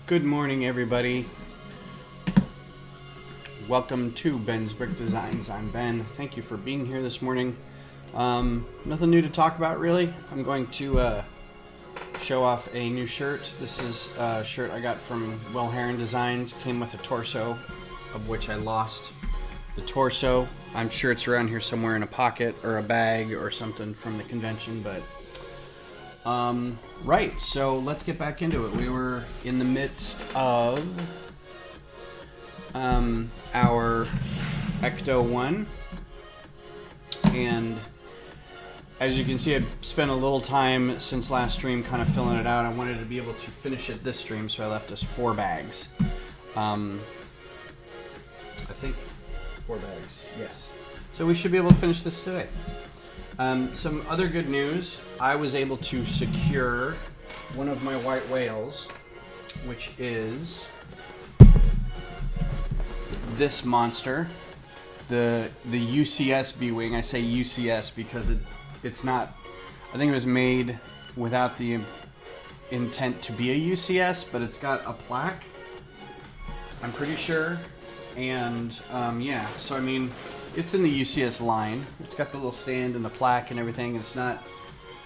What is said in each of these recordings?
Good morning, everybody. Welcome to Ben's Brick Designs. I'm Ben. Thank you for being here this morning. Nothing new to talk about, really. I'm going to show off a new shirt. This is a shirt I got from Will Heron Designs. Came with a torso, of which I lost the torso. I'm sure it's around here somewhere in a pocket or a bag or something from the convention, but right, so let's get back into it. We were in the midst of our ECTO-1, and as you can see, I've spent a little time since last stream kind of filling it out. I wanted to be able to finish it this stream, so I left us 4 bags. I think 4 bags, yes. So we should be able to finish this today. Some other good news, I was able to secure one of my white whales, which is this monster, the UCS B-Wing. I say UCS because it's not, I think it was made without the intent to be a UCS, but it's got a plaque, I'm pretty sure, and yeah, so I mean, it's in the UCS line. It's got the little stand and the plaque and everything. It's not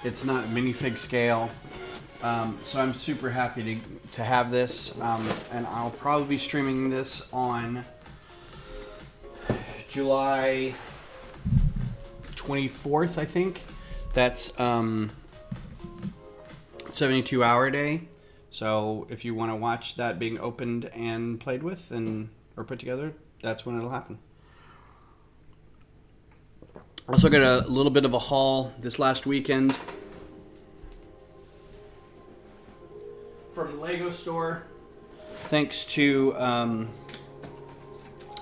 minifig scale. So I'm super happy to have this, and I'll probably be streaming this on July 24th, I think. That's 72-hour day. So if you want to watch that being opened and played with or put together, that's when it'll happen. Also got a little bit of a haul this last weekend from the Lego store. Thanks to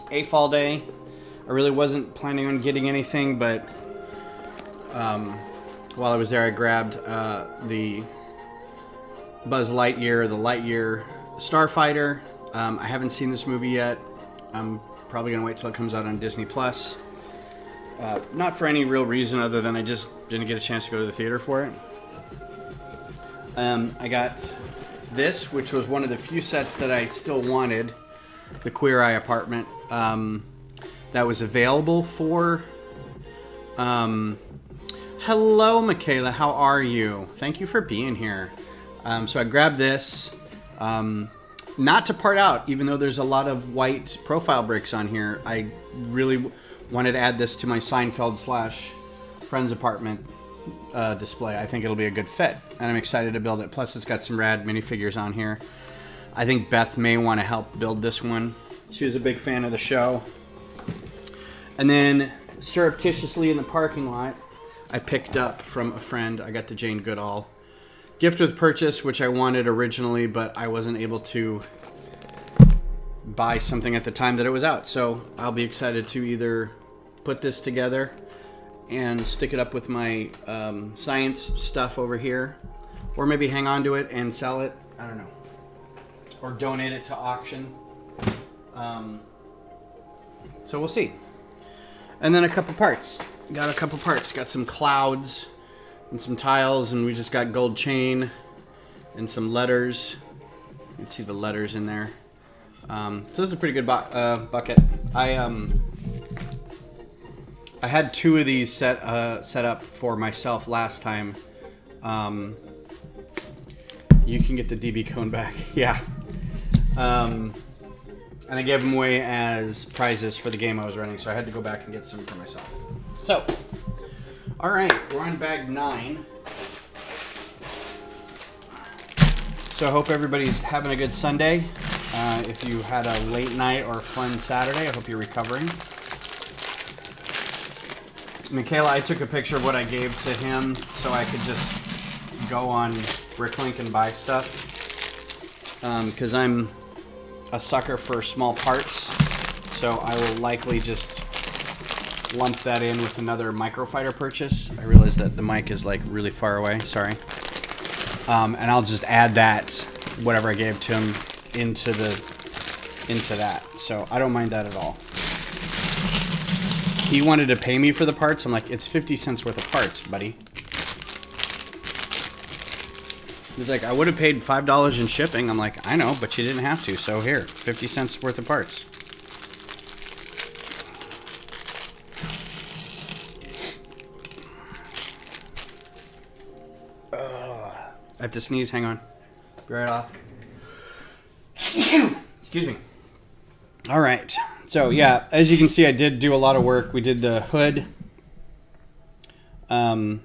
AFAL Day. I really wasn't planning on getting anything, but while I was there, I grabbed the Buzz Lightyear, the Lightyear Starfighter. I haven't seen this movie yet. I'm probably going to wait till it comes out on Disney+. Not for any real reason other than I just didn't get a chance to go to the theater for it. I got this, which was one of the few sets that I still wanted, the Queer Eye apartment, that was available for... Hello, Michaela, how are you? Thank you for being here. So I grabbed this, not to part out, even though there's a lot of white profile bricks on here. I really wanted to add this to my Seinfeld/Friends apartment display. I think it'll be a good fit, and I'm excited to build it. Plus, it's got some rad minifigures on here. I think Beth may want to help build this one. She was a big fan of the show. And then, surreptitiously in the parking lot, I picked up from a friend, I got the Jane Goodall gift with purchase, which I wanted originally, but I wasn't able to buy something at the time that it was out. So I'll be excited to either put this together and stick it up with my science stuff over here, or maybe hang on to it and sell it. I don't know. Or donate it to auction. So we'll see. And then a couple parts. Got a couple parts. Got some clouds and some tiles, and we just got gold chain and some letters. You can see the letters in there. So this is a pretty good bucket. I had 2 of these set up for myself last time. You can get the DB cone back. Yeah. And I gave them away as prizes for the game I was running, so I had to go back and get some for myself. So, all right, we're on bag 9. So I hope everybody's having a good Sunday. If you had a late night or fun Saturday, I hope you're recovering. Michaela, I took a picture of what I gave to him so I could just go on Bricklink and buy stuff. Because I'm a sucker for small parts, so I will likely just lump that in with another microfighter purchase. I realize that the mic is like really far away, sorry. And I'll just add that, whatever I gave to him, into that. So I don't mind that at all. He wanted to pay me for the parts. I'm like, it's 50 cents worth of parts, buddy. He's like, I would have paid $5 in shipping. I'm like, I know, but you didn't have to. So here, 50 cents worth of parts. I have to sneeze. Hang on. Be right off. Excuse me. All right. So yeah, as you can see, I did do a lot of work. We did the hood, and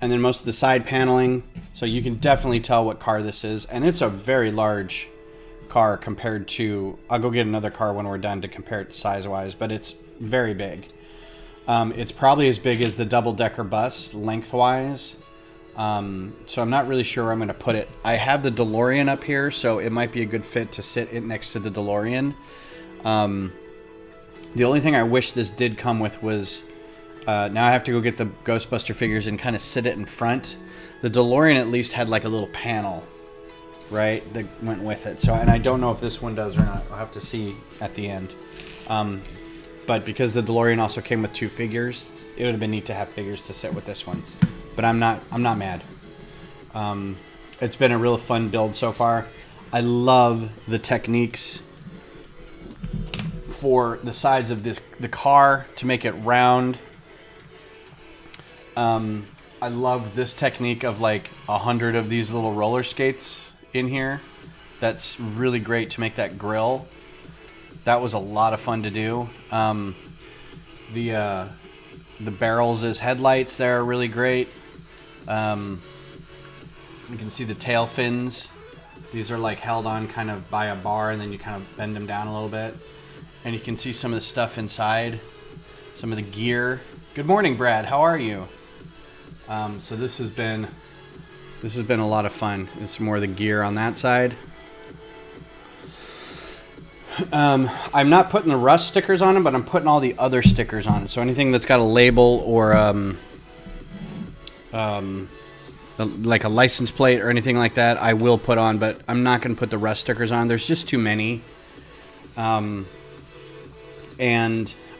then most of the side paneling. So you can definitely tell what car this is, and it's a very large car compared to. I'll go get another car when we're done to compare it size-wise, but it's very big. It's probably as big as the double-decker bus lengthwise. So I'm not really sure where I'm going to put it. I have the DeLorean up here, so it might be a good fit to sit it next to the DeLorean. The only thing I wish this did come with was, now I have to go get the Ghostbuster figures and kind of sit it in front. The DeLorean at least had like a little panel, right, that went with it. So, and I don't know if this one does or not. I'll have to see at the end. But because the DeLorean also came with 2 figures, it would have been neat to have figures to sit with this one. But I'm not mad. It's been a real fun build so far. I love the techniques for the sides of the car to make it round. I love this technique of like 100 of these little roller skates in here. That's really great to make that grill. That was a lot of fun to do. The barrels as headlights there are really great. You can see the tail fins. These are like held on kind of by a bar, and then you kind of bend them down a little bit. And you can see some of the stuff inside, some of the gear. Good morning, Brad. How are you? So this has been a lot of fun. It's more of the gear on that side. I'm not putting the Rust stickers on them, but I'm putting all the other stickers on it. So anything that's got a label or like a license plate or anything like that, I will put on, but I'm not going to put the Rust stickers on. There's just too many. And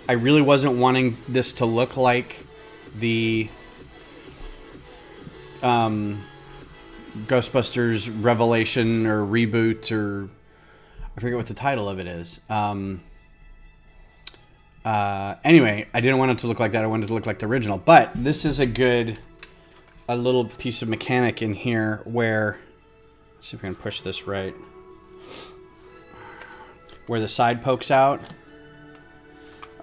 I really wasn't wanting this to look like the Ghostbusters Revelation or Reboot, or I forget what the title of it is. Anyway, I didn't want it to look like that. I wanted it to look like the original. But this is a little piece of mechanic in here where, let's see if we can push this right, where the side pokes out.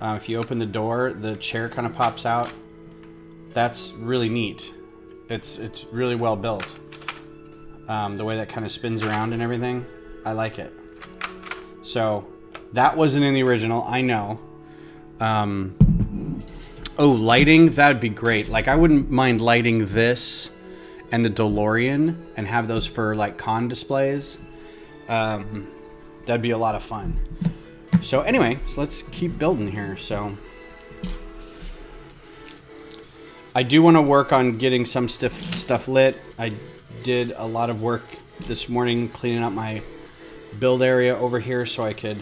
If you open the door, the chair kind of pops out. That's really neat. It's really well built. The way that kind of spins around and everything, I like it. So that wasn't in the original, I know. Oh, lighting, that would be great. Like, I wouldn't mind lighting this and the DeLorean and have those for like con displays. That'd be a lot of fun. So anyway, so let's keep building here. So I do want to work on getting some stuff lit. I did a lot of work this morning cleaning up my build area over here so I could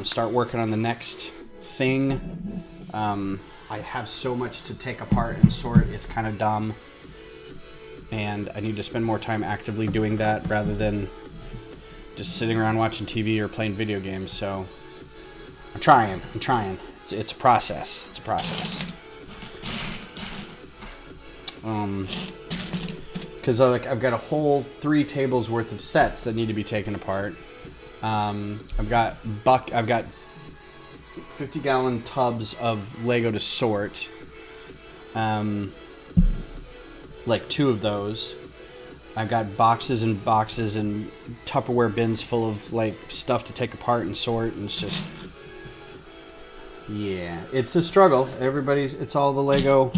start working on the next thing. I have so much to take apart and sort, it's kind of dumb. And I need to spend more time actively doing that rather than just sitting around watching TV or playing video games. So I'm trying. It's a process. It's a process. Because I've got a whole 3 tables worth of sets that need to be taken apart. I've got 50-gallon tubs of Lego to sort. Like 2 of those. I've got boxes and boxes and Tupperware bins full of like stuff to take apart and sort, and it's just, yeah, it's a struggle. It's all the Lego.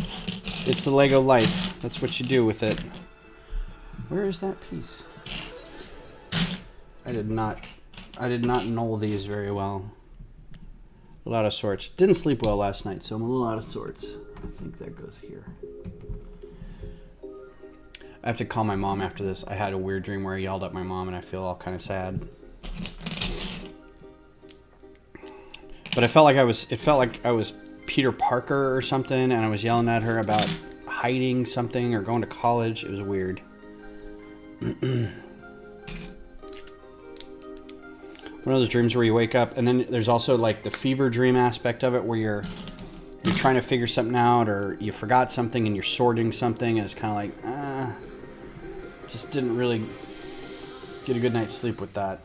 It's the Lego life. That's what you do with it. Where is that piece? I did not knoll these very well. A lot of sorts. Didn't sleep well last night, so I'm a little out of sorts. I think that goes here. I have to call my mom after this. I had a weird dream where I yelled at my mom, and I feel all kind of sad. But it felt like I was Peter Parker or something, and I was yelling at her about hiding something or going to college. It was weird. One of those dreams where you wake up, and then there's also like the fever dream aspect of it, where you're trying to figure something out, or you forgot something and you're sorting something, and it's kind of like, just didn't really get a good night's sleep with that.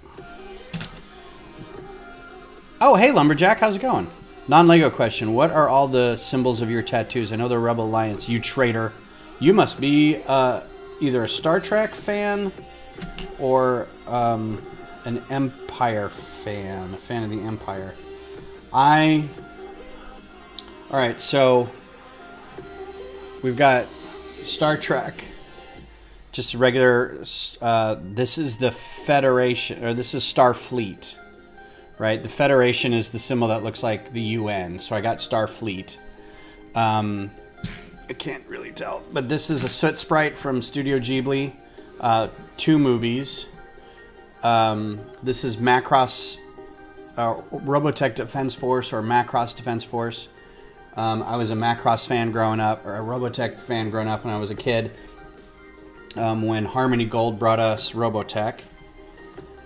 Oh, hey, Lumberjack, how's it going? Non-Lego question. What are all the symbols of your tattoos? I know they're Rebel Alliance. You traitor. You must be either a Star Trek fan or an Empire fan. A fan of the Empire. Alright, so we've got Star Trek. Just regular, this is the Federation, or this is Starfleet, right? The Federation is the symbol that looks like the UN, so I got Starfleet. I can't really tell, but this is a soot sprite from Studio Ghibli, 2 movies. This is Macross, Robotech Defense Force, or Macross Defense Force. I was a Macross fan growing up, or a Robotech fan growing up when I was a kid. When Harmony Gold brought us Robotech,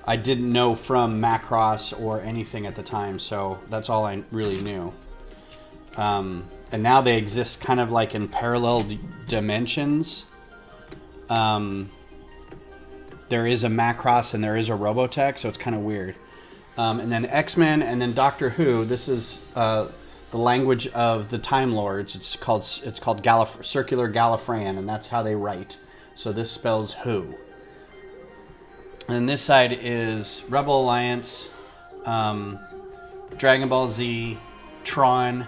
I didn't know from Macross or anything at the time, so that's all I really knew. And now they exist kind of like in parallel dimensions. There is a Macross and there is a Robotech, so it's kind of weird. And then X-Men, and then Doctor Who. This is the language of the Time Lords. It's called Circular Gallifreyan, and that's how they write. So this spells who. And this side is Rebel Alliance, Dragon Ball Z, Tron,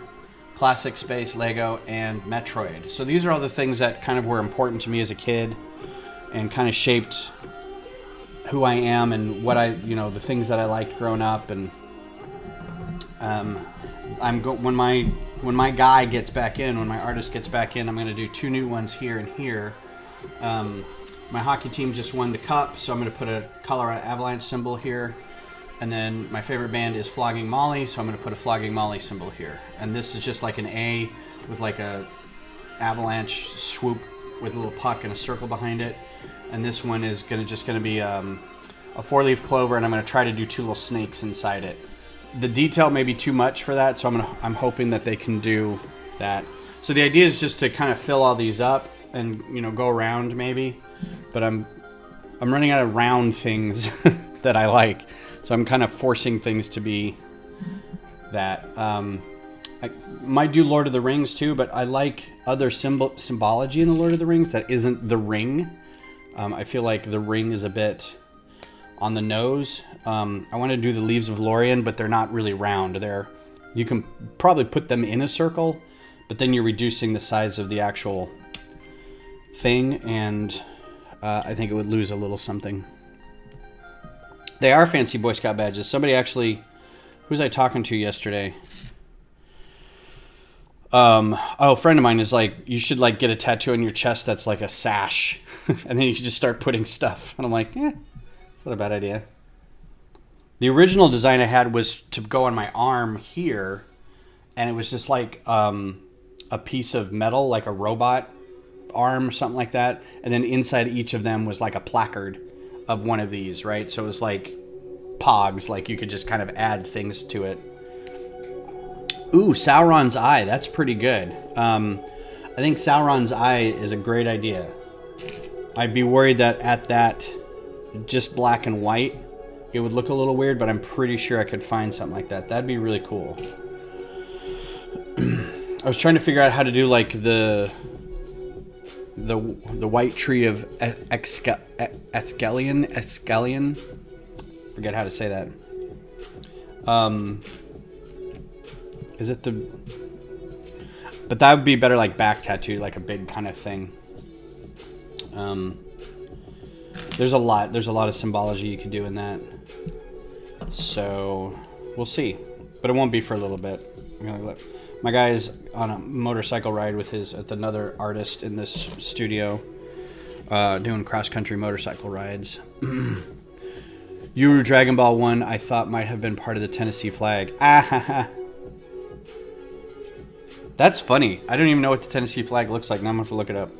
Classic Space, Lego, and Metroid. So these are all the things that kind of were important to me as a kid and kind of shaped who I am and what the things that I liked growing up. And when my guy gets back in, when my artist gets back in, I'm going to do 2 new ones here and here. My hockey team just won the cup, so I'm going to put a Colorado Avalanche symbol here. And then my favorite band is Flogging Molly, so I'm going to put a Flogging Molly symbol here. And this is just like an A with like a avalanche swoop with a little puck and a circle behind it. And this one is just going to be a 4-leaf clover, and I'm going to try to do 2 little snakes inside it. The detail may be too much for that, so I'm hoping that they can do that. So the idea is just to kind of fill all these up and go around maybe, but I'm running out of round things that I like, so I'm kind of forcing things to be that. I might do Lord of the Rings too, but I like other symbology in the Lord of the Rings that isn't the ring. I feel like the ring is a bit on the nose. I want to do the Leaves of Lorien, but they're not really round. You can probably put them in a circle, but then you're reducing the size of the actual thing, and I think it would lose a little something. They are fancy Boy Scout badges. Somebody actually, who was I talking to yesterday? A friend of mine is like, you should like get a tattoo on your chest that's like a sash, and then you can just start putting stuff. And I'm like, it's not a bad idea. The original design I had was to go on my arm here, and it was just like a piece of metal, like a robot arm or something like that, and then inside each of them was like a placard of one of these, right? So it was like pogs, like you could just kind of add things to it. Ooh, Sauron's eye, that's pretty good. I think Sauron's eye is a great idea. I'd be worried that at that just black and white it would look a little weird, but I'm pretty sure I could find something like that. That'd be really cool. I was trying to figure out how to do like the white tree of Escallion. Forget how to say that. Is it the? But that would be better like back tattoo, like a big kind of thing. There's a lot of symbology you can do in that. So we'll see, but it won't be for a little bit. My guy's on a motorcycle ride with another artist in this studio, doing cross-country motorcycle rides. Yuru Dragon Ball 1, I thought might have been part of the Tennessee flag. That's funny. I don't even know what the Tennessee flag looks like. Now I'm going to have to look it up.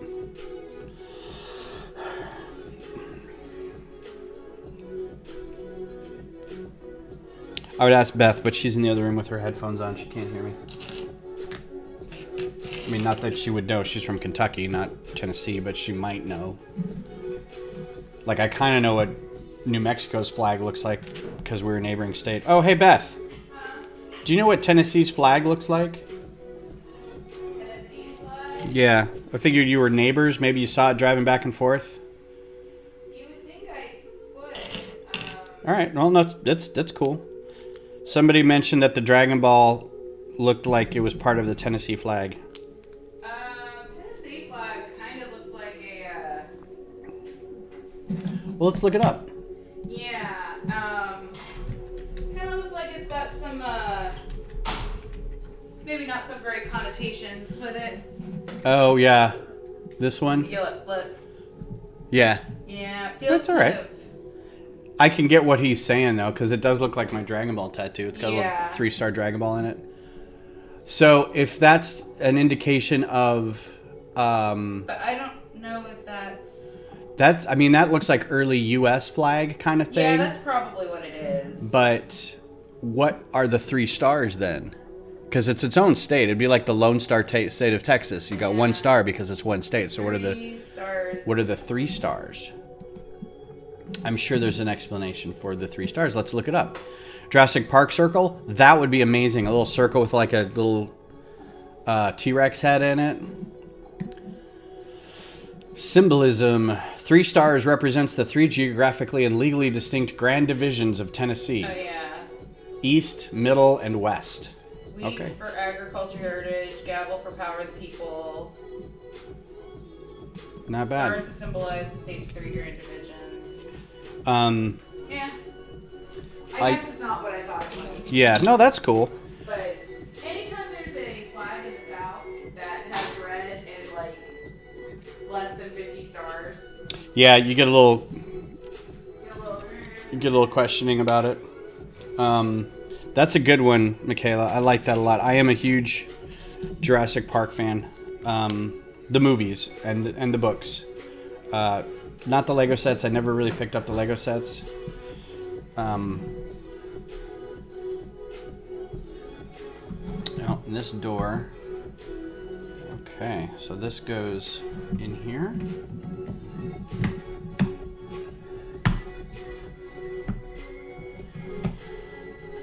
I would ask Beth, but she's in the other room with her headphones on. She can't hear me. I mean, not that she would know. She's from Kentucky, not Tennessee, but she might know. Like, I kind of know what New Mexico's flag looks like because we're a neighboring state. Oh, hey, Beth. Do you know what Tennessee's flag looks like? Tennessee's flag? Yeah. I figured you were neighbors. Maybe you saw it driving back and forth. You would think I would. All right. Well, no, that's cool. Somebody mentioned that the Dragon Ball looked like it was part of the Tennessee flag. Tennessee flag kind of looks like a... Well, let's look it up. Yeah. Kind of looks like it's got some, maybe not so great connotations with it. Oh, yeah. This one? Yeah, look. Yeah. Yeah, it feels That's all right. I can get what he's saying, though, because it does look like my Dragon Ball tattoo. It's got a little 3-star Dragon Ball in it. So, if that's an indication of... but I don't know if that's... I mean, that looks like early U.S. flag kind of thing. Yeah, that's probably what it is. But what are the 3 stars, then? Because it's its own state. It'd be like the Lone Star state of Texas. You got 1 star because it's 1 state. So what are the 3 stars? What are the 3 stars? I'm sure there's an explanation for the 3 stars. Let's look it up. Jurassic Park circle. That would be amazing. A little circle with like a little T-Rex head in it. Symbolism. 3 stars represents the 3 geographically and legally distinct grand divisions of Tennessee. Oh, yeah. East, middle, and west. Wheat Okay. for agriculture heritage, gavel for power of the people. Not bad. Stars to symbolize the state's 3 grand divisions. Yeah. I guess it's not what I thought it was. Yeah, no, that's cool. But anytime there's a flag in the South that has red and like less than 50 stars, Yeah, you get a little questioning about it. That's a good one, Michaela. I like that a lot. I am a huge Jurassic Park fan. The movies and the books. Not the Lego sets. I never really picked up the Lego sets. Oh, and this door. Okay, so this goes in here.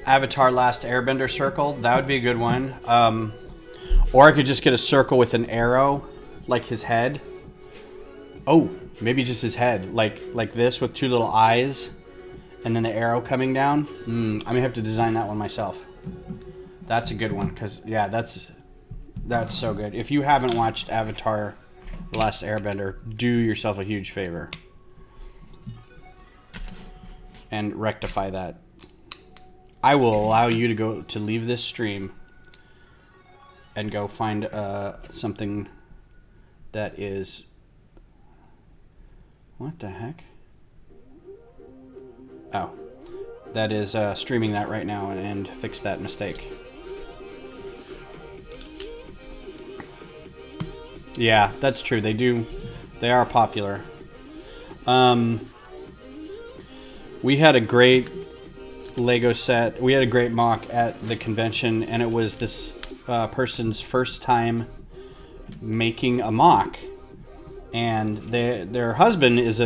Avatar Last Airbender circle. That would be a good one. Or I could just get a circle with an arrow, like his head. Oh, maybe just his head, like this with 2 little eyes, and then the arrow coming down. I'm gonna have to design that one myself. That's a good one, cause yeah, that's so good. If you haven't watched Avatar: The Last Airbender, do yourself a huge favor and rectify that. I will allow you to leave this stream and go find something that is... What the heck? Oh. That is streaming that right now and fix that mistake. Yeah, that's true. They are popular. We had a great Lego set. We had a great mock at the convention, and it was this person's first time making a mock. And their husband is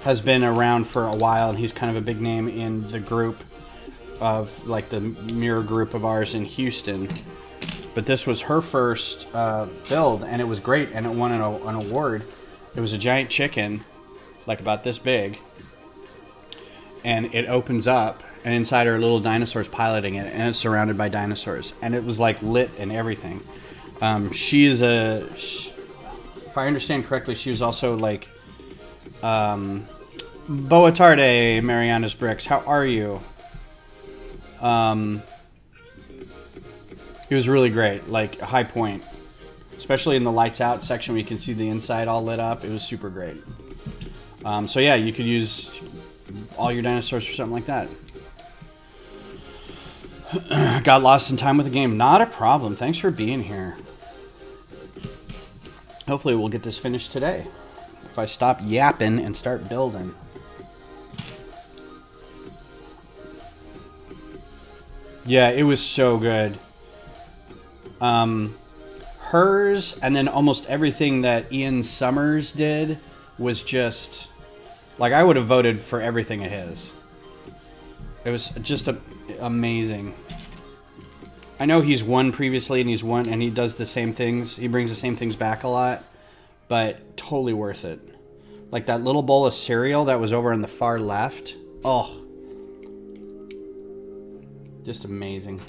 has been around for a while, and he's kind of a big name in the group of like the mirror group of ours in Houston. But this was her first build, and it was great, and it won an award. It was a giant chicken, like about this big, and it opens up, and inside are little dinosaurs piloting it, and it's surrounded by dinosaurs, and it was like lit and everything. If I understand correctly, she was also like Boatarde, Mariana's Bricks. How are you? It was really great, like a high point, especially in the lights out section where you can see the inside all lit up. It was super great. So yeah, you could use all your dinosaurs for something like that. Got lost in time with the game. Not a problem. Thanks for being here. Hopefully we'll get this finished today, if I stop yapping and start building. Yeah, it was so good. Hers, and then almost everything that Ian Summers did was just... Like, I would have voted for everything of his. It was just amazing. I know he's won previously, and he does the same things. He brings the same things back a lot, but totally worth it. Like that little bowl of cereal that was over on the far left. Oh, just amazing.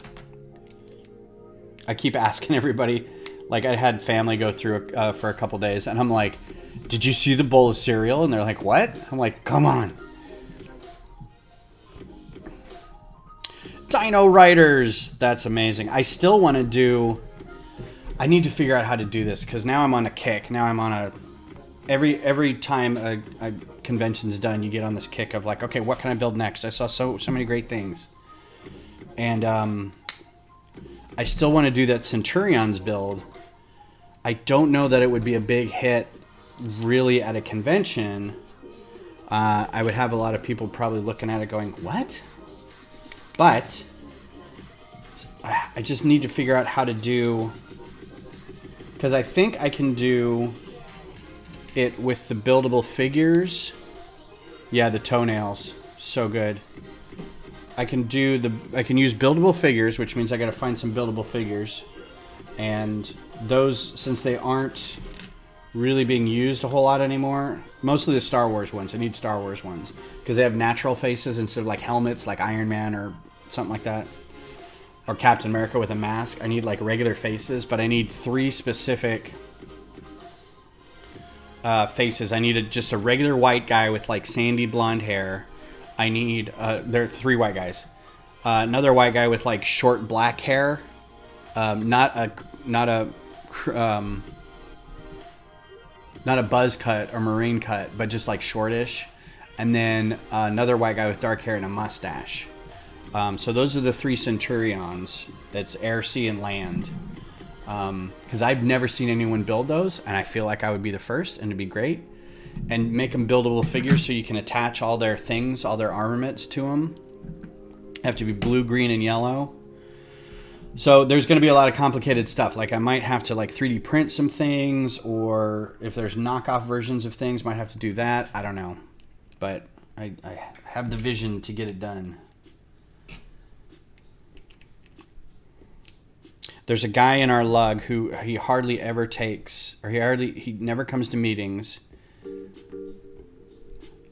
I keep asking everybody. Like, I had family go through for a couple days, and I'm like, "Did you see the bowl of cereal?" And they're like, "What?" I'm like, "Come on." Dino Riders. That's amazing. I still want to do... I need to figure out how to do this, because now I'm on a kick. Now I'm on a... Every time a convention's done, you get on this kick of like, okay, what can I build next? I saw so many great things. And I still want to do that Centurions build. I don't know that it would be a big hit really at a convention. I would have a lot of people probably looking at it going, what? But I just need to figure out how to do... Because I think I can do it with the buildable figures. Yeah, the toenails. So good. I can use buildable figures, which means I got to find some buildable figures. And those, since they aren't really being used a whole lot anymore, mostly the Star Wars ones. I need Star Wars ones because they have natural faces instead of like helmets, like Iron Man or something like that, or Captain America with a mask. I need like regular faces, but I need 3 specific faces. I need just a regular white guy with like sandy blonde hair. I need there are 3 white guys. Another white guy with like short black hair, not a buzz cut or marine cut, but just like shortish. And then another white guy with dark hair and a mustache. So those are the 3 Centurions. That's air, sea, and land. Because I've never seen anyone build those, and I feel like I would be the first, and it'd be great. And make them buildable figures so you can attach all their things, all their armaments to them. Have to be blue, green, and yellow. So there's going to be a lot of complicated stuff. Like I might have to like 3D print some things, or if there's knockoff versions of things, might have to do that. I don't know. But I have the vision to get it done. There's a guy in our lug who he hardly ever takes, or he never comes to meetings.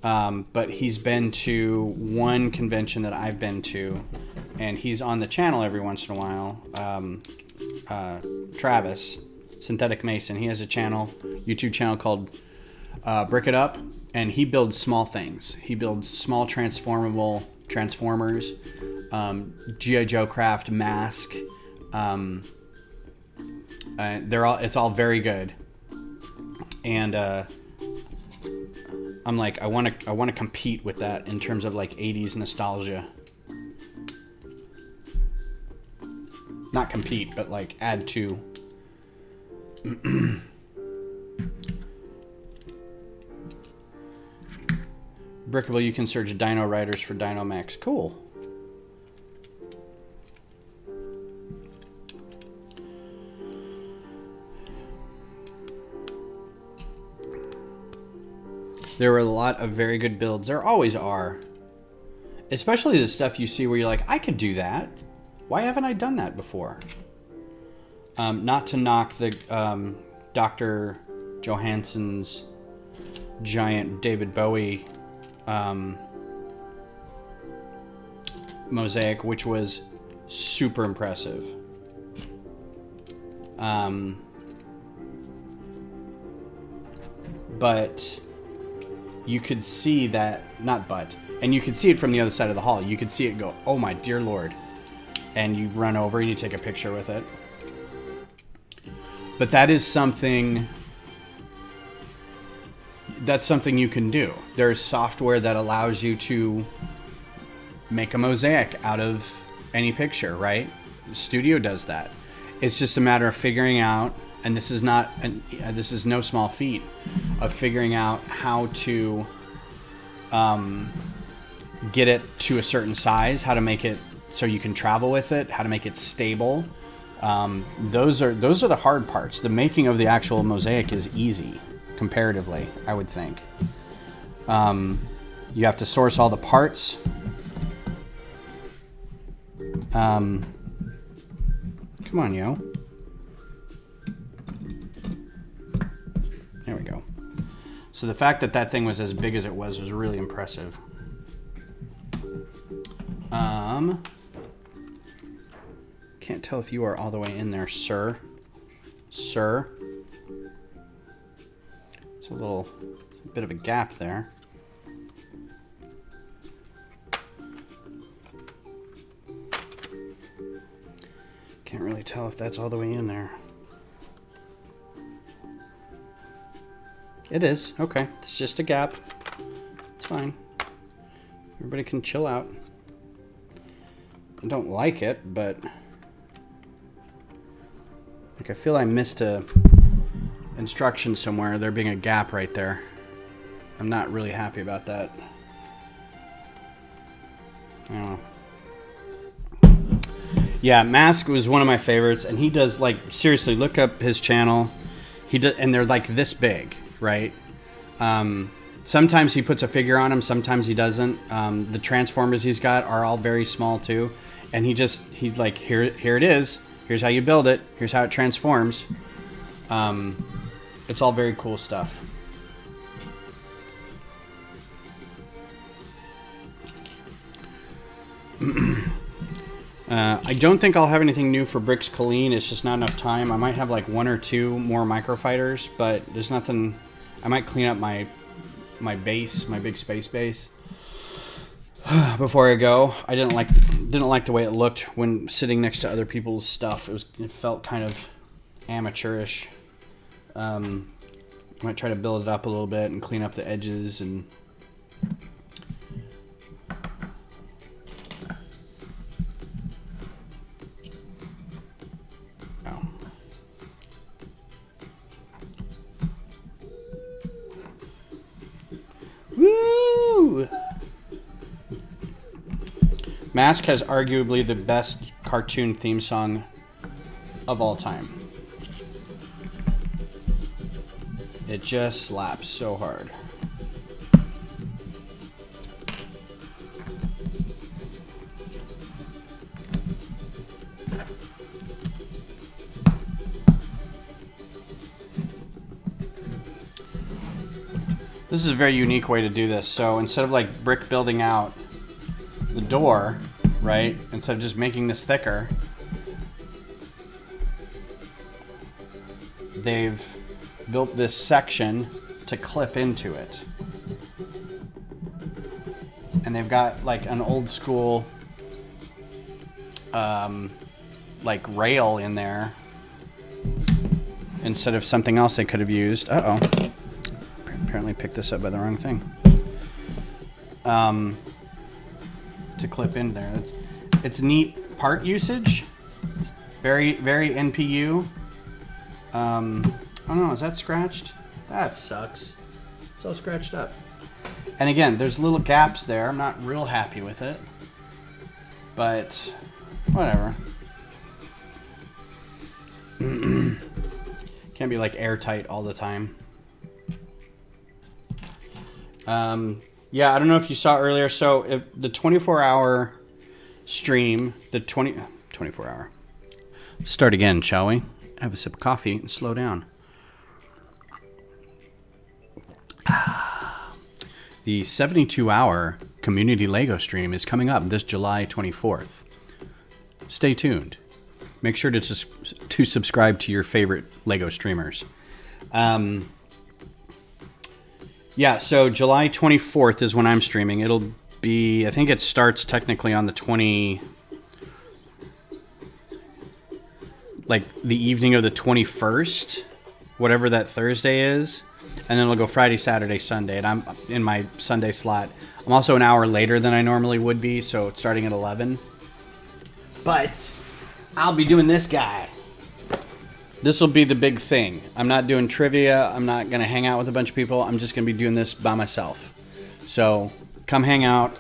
But he's been to one convention that I've been to, and he's on the channel every once in a while. Travis, Synthetic Mason, he has a YouTube channel called Brick It Up, and he builds small things. He builds small transformers, G.I. Joe craft mask. It's all very good, and I'm like, I want to compete with that in terms of like 80s nostalgia. Not compete, but like add to. Brickable, you can search Dino Riders for Dino Max. Cool. There were a lot of very good builds. There always are. Especially the stuff you see where you're like, I could do that. Why haven't I done that before? Not to knock the Dr. Johansson's giant David Bowie mosaic, which was super impressive. But you could see that, and you could see it from the other side of the hall. You could see it go, oh my dear Lord. And you run over and you take a picture with it. But that is something, you can do. There's software that allows you to make a mosaic out of any picture, right? The studio does that. It's just a matter of figuring out, and this is no small feat, of figuring out how to get it to a certain size, how to make it so you can travel with it, how to make it stable. Those are the hard parts. The making of the actual mosaic is easy, comparatively, I would think. You have to source all the parts. Come on, yo. There we go. So the fact that that thing was as big as it was really impressive. Can't tell if you are all the way in there, sir. Sir. It's a bit of a gap there. Can't really tell if that's all the way in there. It is. Okay. It's just a gap. It's fine. Everybody can chill out. I don't like it, but like I feel I missed a instruction somewhere, there being a gap right there. I'm not really happy about that. I don't know. Yeah, Mask was one of my favorites, and he does, like, seriously, look up his channel. He does, and they're like this big, right? Sometimes he puts a figure on them, sometimes he doesn't. The Transformers he's got are all very small too, and he's like, here it is. Here's how you build it. Here's how it transforms. It's all very cool stuff. I don't think I'll have anything new for Bricks Colleen. It's just not enough time. I might have like 1 or 2 more microfighters, but there's nothing. I might clean up my base, my big space base, before I go. I didn't like the way it looked when sitting next to other people's stuff. It felt kind of amateurish. I might try to build it up a little bit and clean up the edges and. Woo! Mask has arguably the best cartoon theme song of all time. It just slaps so hard. This is a very unique way to do this. So instead of like brick building out the door, right? Instead of just making this thicker, they've built this section to clip into it. And they've got like an old school like rail in there instead of something else they could have used. Uh-oh. Apparently picked this up by the wrong thing. To clip in there. It's neat part usage. Very, very NPU. Oh no, is that scratched? That sucks. It's all scratched up. And again, there's little gaps there. I'm not real happy with it. But whatever. Can't be like airtight all the time. Yeah, I don't know if you saw earlier. So if the 24-hour stream, the 24-hour. Start again, shall we? Have a sip of coffee and slow down. The 72-hour community Lego stream is coming up this July 24th. Stay tuned. Make sure to subscribe to your favorite Lego streamers. Yeah, so July 24th is when I'm streaming. It'll be, I think it starts technically on the like the evening of the 21st, whatever that Thursday is. And then it'll go Friday, Saturday, Sunday. And I'm in my Sunday slot. I'm also an hour later than I normally would be, so it's starting at 11. But I'll be doing this guy. This will be the big thing. I'm not doing trivia. I'm not going to hang out with a bunch of people. I'm just going to be doing this by myself. So come hang out.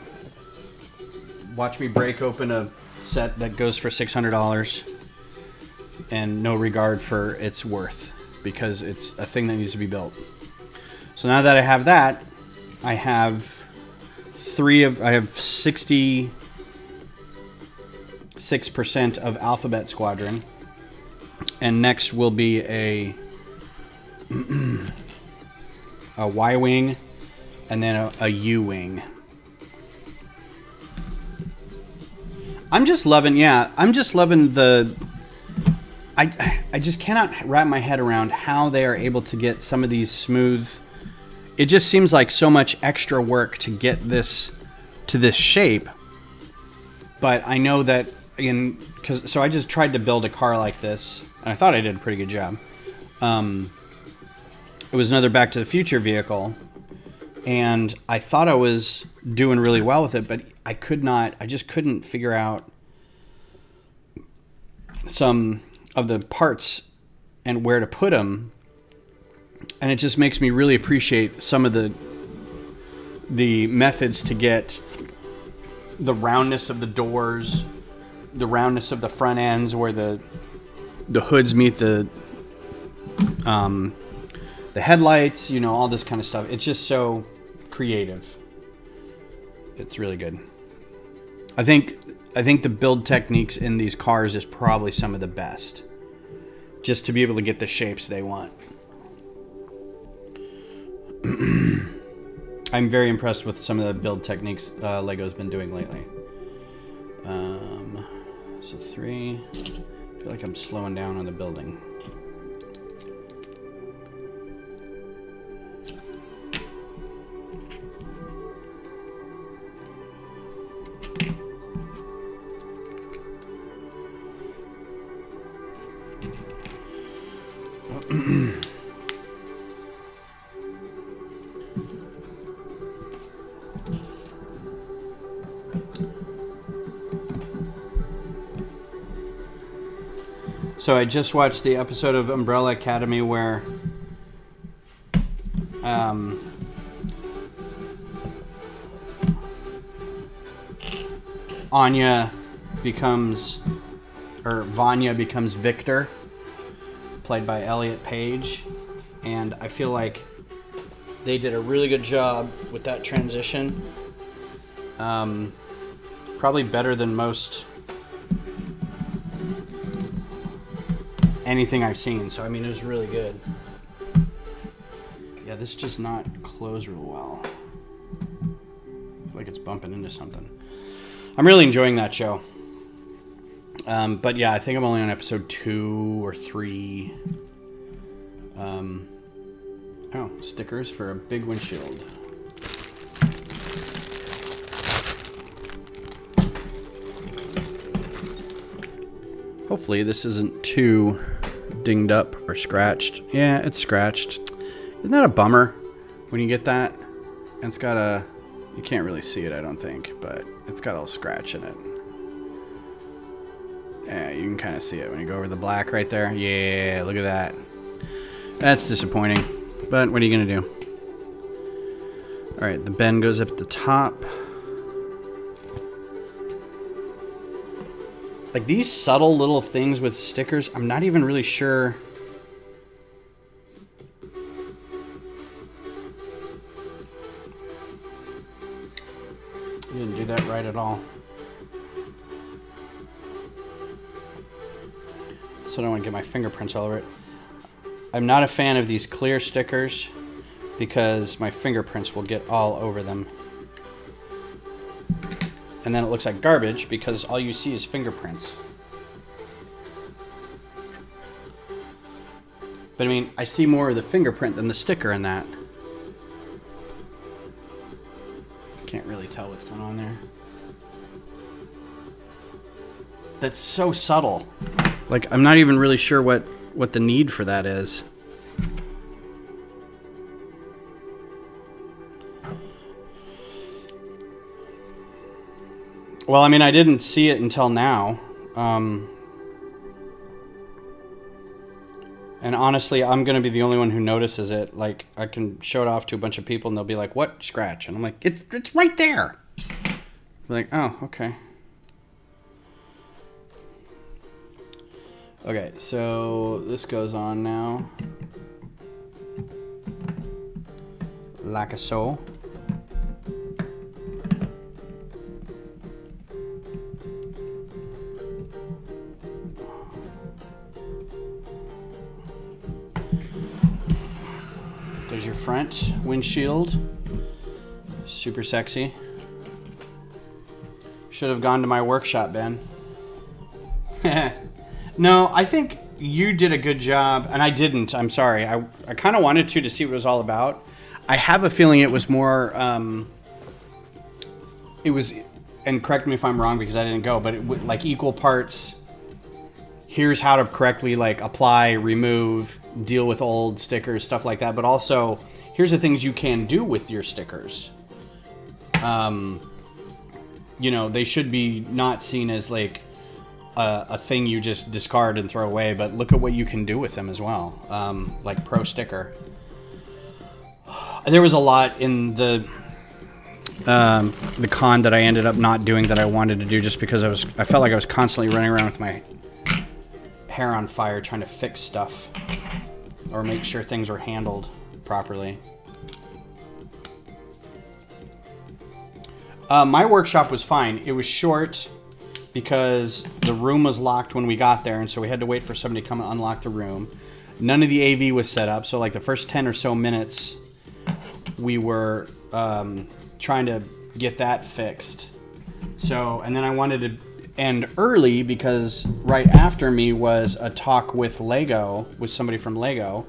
Watch me break open a set that goes for $600 and no regard for its worth because it's a thing that needs to be built. So now that I have that, I have 66% of Alphabet Squadron, and next will be a Y-wing and then a U-wing. I'm just loving the... I just cannot wrap my head around how they are able to get some of these smooth... It just seems like so much extra work to get this to this shape. But I know that... So I just tried to build a car like this, and I thought I did a pretty good job. It was another Back to the Future vehicle, and I thought I was doing really well with it, but I just couldn't figure out some of the parts and where to put them. And it just makes me really appreciate some of the methods to get the roundness of the doors, the roundness of the front ends where the hoods meet the headlights, all this kind of stuff. It's just so creative. It's really good. I think the build techniques in these cars is probably some of the best, just to be able to get the shapes they want. I'm very impressed with some of the build techniques Lego's been doing lately. So 3. I feel like I'm slowing down on the building. So I just watched the episode of Umbrella Academy where Vanya becomes Victor, played by Elliot Page, and I feel like they did a really good job with that transition. Probably better than most anything I've seen. So, it was really good. Yeah, this does not close real well. I feel like it's bumping into something. I'm really enjoying that show. But yeah, I think I'm only on episode 2 or 3. Stickers for a big windshield. Hopefully this isn't too dinged up or scratched. Yeah, it's scratched. Isn't that a bummer when you get that? And it's got you can't really see it, I don't think, but it's got a little scratch in it. Yeah, you can kind of see it when you go over the black right there. Yeah, look at that. That's disappointing, but what are you going to do? All right, the bend goes up at the top. Like these subtle little things with stickers, I'm not even really sure. You didn't do that right at all. So I don't want to get my fingerprints all over it. I'm not a fan of these clear stickers because my fingerprints will get all over them. And then it looks like garbage because all you see is fingerprints. But I see more of the fingerprint than the sticker in that. Can't really tell what's going on there. That's so subtle. Like, I'm not even really sure what the need for that is. Well, I didn't see it until now. And honestly, I'm going to be the only one who notices it. Like, I can show it off to a bunch of people and they'll be like, what scratch? And I'm like, it's right there. I'm like, oh, okay. Okay, so this goes on now. Like a so. There's your front windshield. Super sexy. Should have gone to my workshop, Ben. No, I think you did a good job, and I didn't. I'm sorry. I kind of wanted to see what it was all about. I have a feeling it was more, it was, and correct me if I'm wrong because I didn't go, but it would like equal parts. Here's how to correctly like apply, remove, deal with old stickers, stuff like that. But also, here's the things you can do with your stickers. You know, they should be not seen as like a thing you just discard and throw away, but look at what you can do with them as well. Like pro sticker. There was a lot in the con that I ended up not doing that I wanted to do just because I felt like I was constantly running around with my hair on fire trying to fix stuff or make sure things were handled properly. My workshop was fine. It was short because the room was locked when we got there, and so we had to wait for somebody to come and unlock the room. None of the AV was set up, so like the first 10 or so minutes we were trying to get that fixed. So, and then I wanted to end early because right after me was a talk with Lego, with somebody from Lego,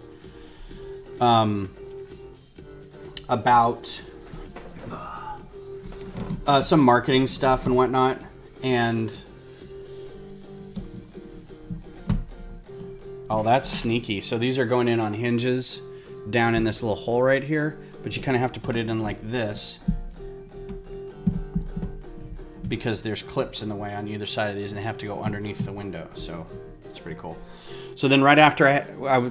about some marketing stuff and whatnot. And oh, that's sneaky. So these are going in on hinges down in this little hole right here, but you kind of have to put it in like this because there's clips in the way on either side of these and they have to go underneath the window. So it's pretty cool. So then right after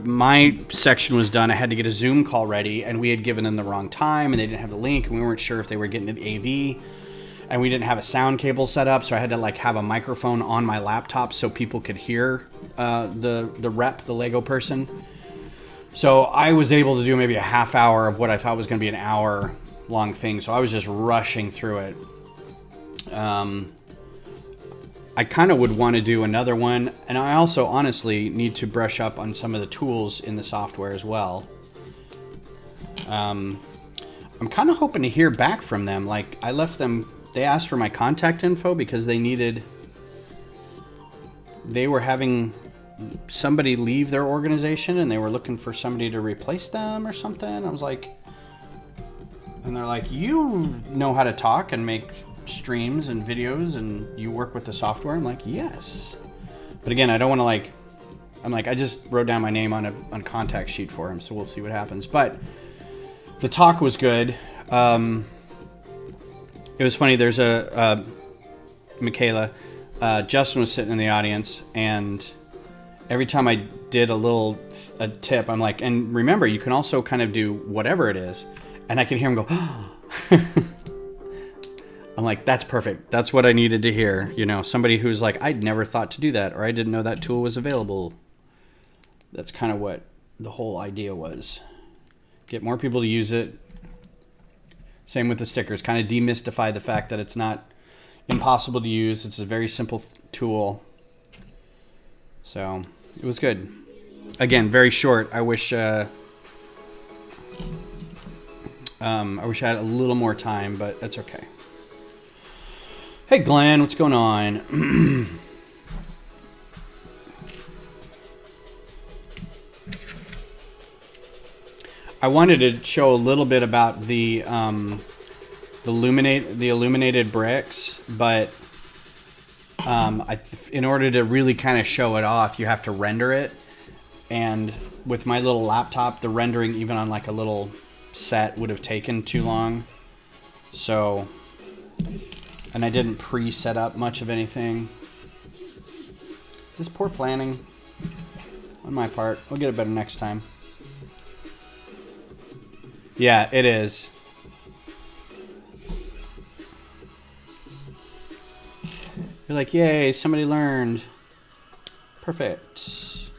my section was done, I had to get a Zoom call ready, and we had given them the wrong time and they didn't have the link, and we weren't sure if they were getting to the AV, and we didn't have a sound cable set up, so I had to like have a microphone on my laptop so people could hear the rep, the Lego person. So I was able to do maybe a half hour of what I thought was going to be an hour long thing. So I was just rushing through it. I kind of would want to do another one. And I also honestly need to brush up on some of the tools in the software as well. I'm kind of hoping to hear back from them. Like I left them, they asked for my contact info because they were having somebody leave their organization and they were looking for somebody to replace them or something. I was like, and they're like, you know how to talk and make streams and videos and you work with the software? I'm like, yes. But again, I don't want to like, I'm like, I just wrote down my name on a contact sheet for him, so we'll see what happens. But the talk was good. It was funny. There's Michaela, Justin was sitting in the audience, and every time I did a tip, I'm like, and remember, you can also kind of do whatever it is. And I can hear him go, I'm like, that's perfect. That's what I needed to hear. You know, somebody who's like, I'd never thought to do that, or I didn't know that tool was available. That's kind of what the whole idea was. Get more people to use it. Same with the stickers. Kind of demystify the fact that it's not impossible to use. It's a very simple tool. So it was good. Again, very short. I wish I had a little more time, but that's okay. Hey, Glenn, what's going on? I wanted to show a little bit about the illuminated bricks, but in order to really kind of show it off, you have to render it. And with my little laptop, the rendering even on like a little set would have taken too long. So, and I didn't pre-set up much of anything. Just poor planning on my part. We'll get it better next time. Yeah, it is. You're like, yay, somebody learned. Perfect.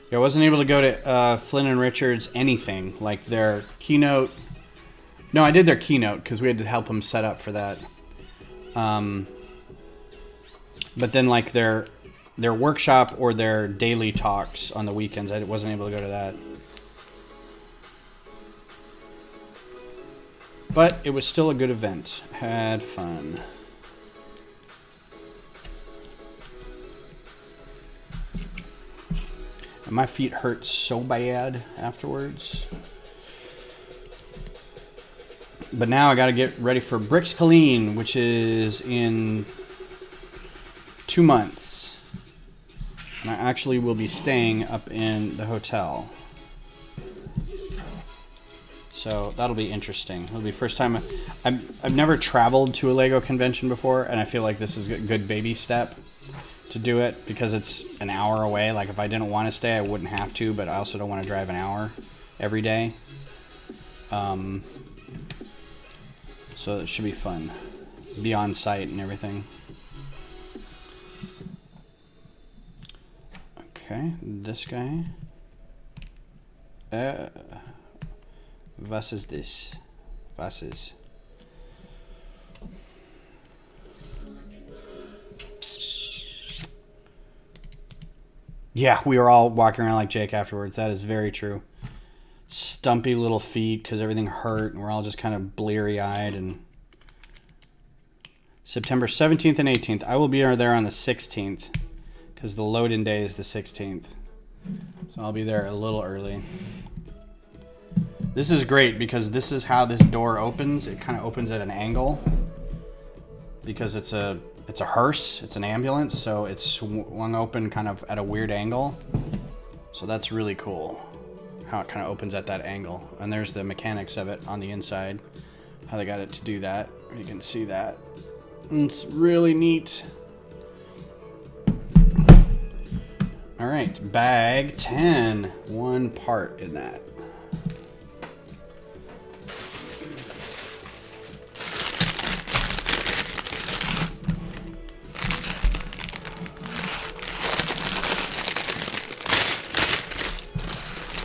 Yeah, I wasn't able to go to Flynn and Richard's anything, like their keynote. No, I did their keynote because we had to help them set up for that. But then like their workshop or their daily talks on the weekends, I wasn't able to go to that. But it was still a good event. Had fun. And my feet hurt so bad afterwards. But now I got to get ready for Brickable, which is in 2 months. And I actually will be staying up in the hotel. So that'll be interesting. It'll be the first time. I've never traveled to a Lego convention before, and I feel like this is a good baby step to do it because it's an hour away. Like if I didn't want to stay, I wouldn't have to, but I also don't want to drive an hour every day. So it should be fun. Be on site and everything. Okay, this guy. Was ist this? Was ist? Yeah, we were all walking around like Jake afterwards. That is very true. Stumpy little feet because everything hurt, and we're all just kind of bleary-eyed. And September 17th and 18th. I will be there on the 16th because the load-in day is the 16th. So I'll be there a little early. This is great because this is how this door opens. It kind of opens at an angle because it's a hearse, it's an ambulance, so it's swung open kind of at a weird angle. So that's really cool how it kind of opens at that angle. And there's the mechanics of it on the inside, how they got it to do that. You can see that. And it's really neat. All right, bag 10, one part in that.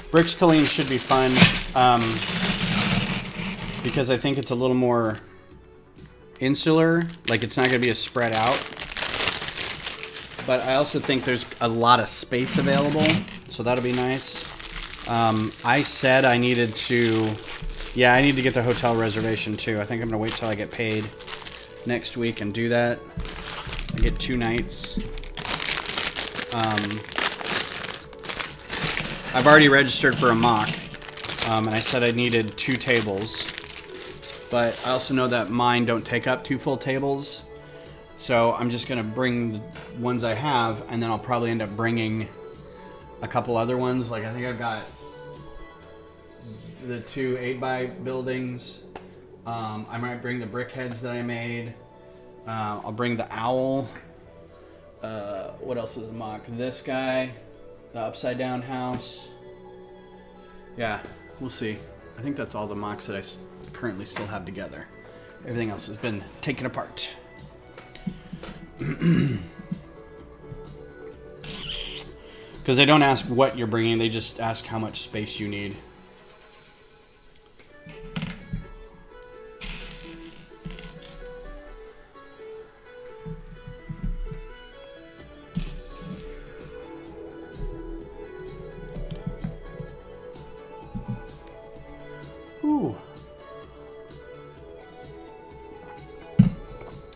Brickable should be fun because I think it's a little more insular, like it's not going to be as spread out. But I also think there's a lot of space available, so that'll be nice. I said I needed to, yeah, I need to get the hotel reservation too. I think I'm going to wait till I get paid next week and do that. I get 2 nights. I've already registered for a mock, and I said I needed 2 tables, but I also know that mine don't take up 2 full tables, so I'm just going to bring the ones I have, and then I'll probably end up bringing a couple other ones. Like I think I've got the 2 8x buildings. I might bring the brick heads that I made. I'll bring the owl. What else is a mock? This guy. The upside down house. Yeah, we'll see. I think that's all the mocks that I currently still have together. Everything else has been taken apart. Because they don't ask what you're bringing, they just ask how much space you need.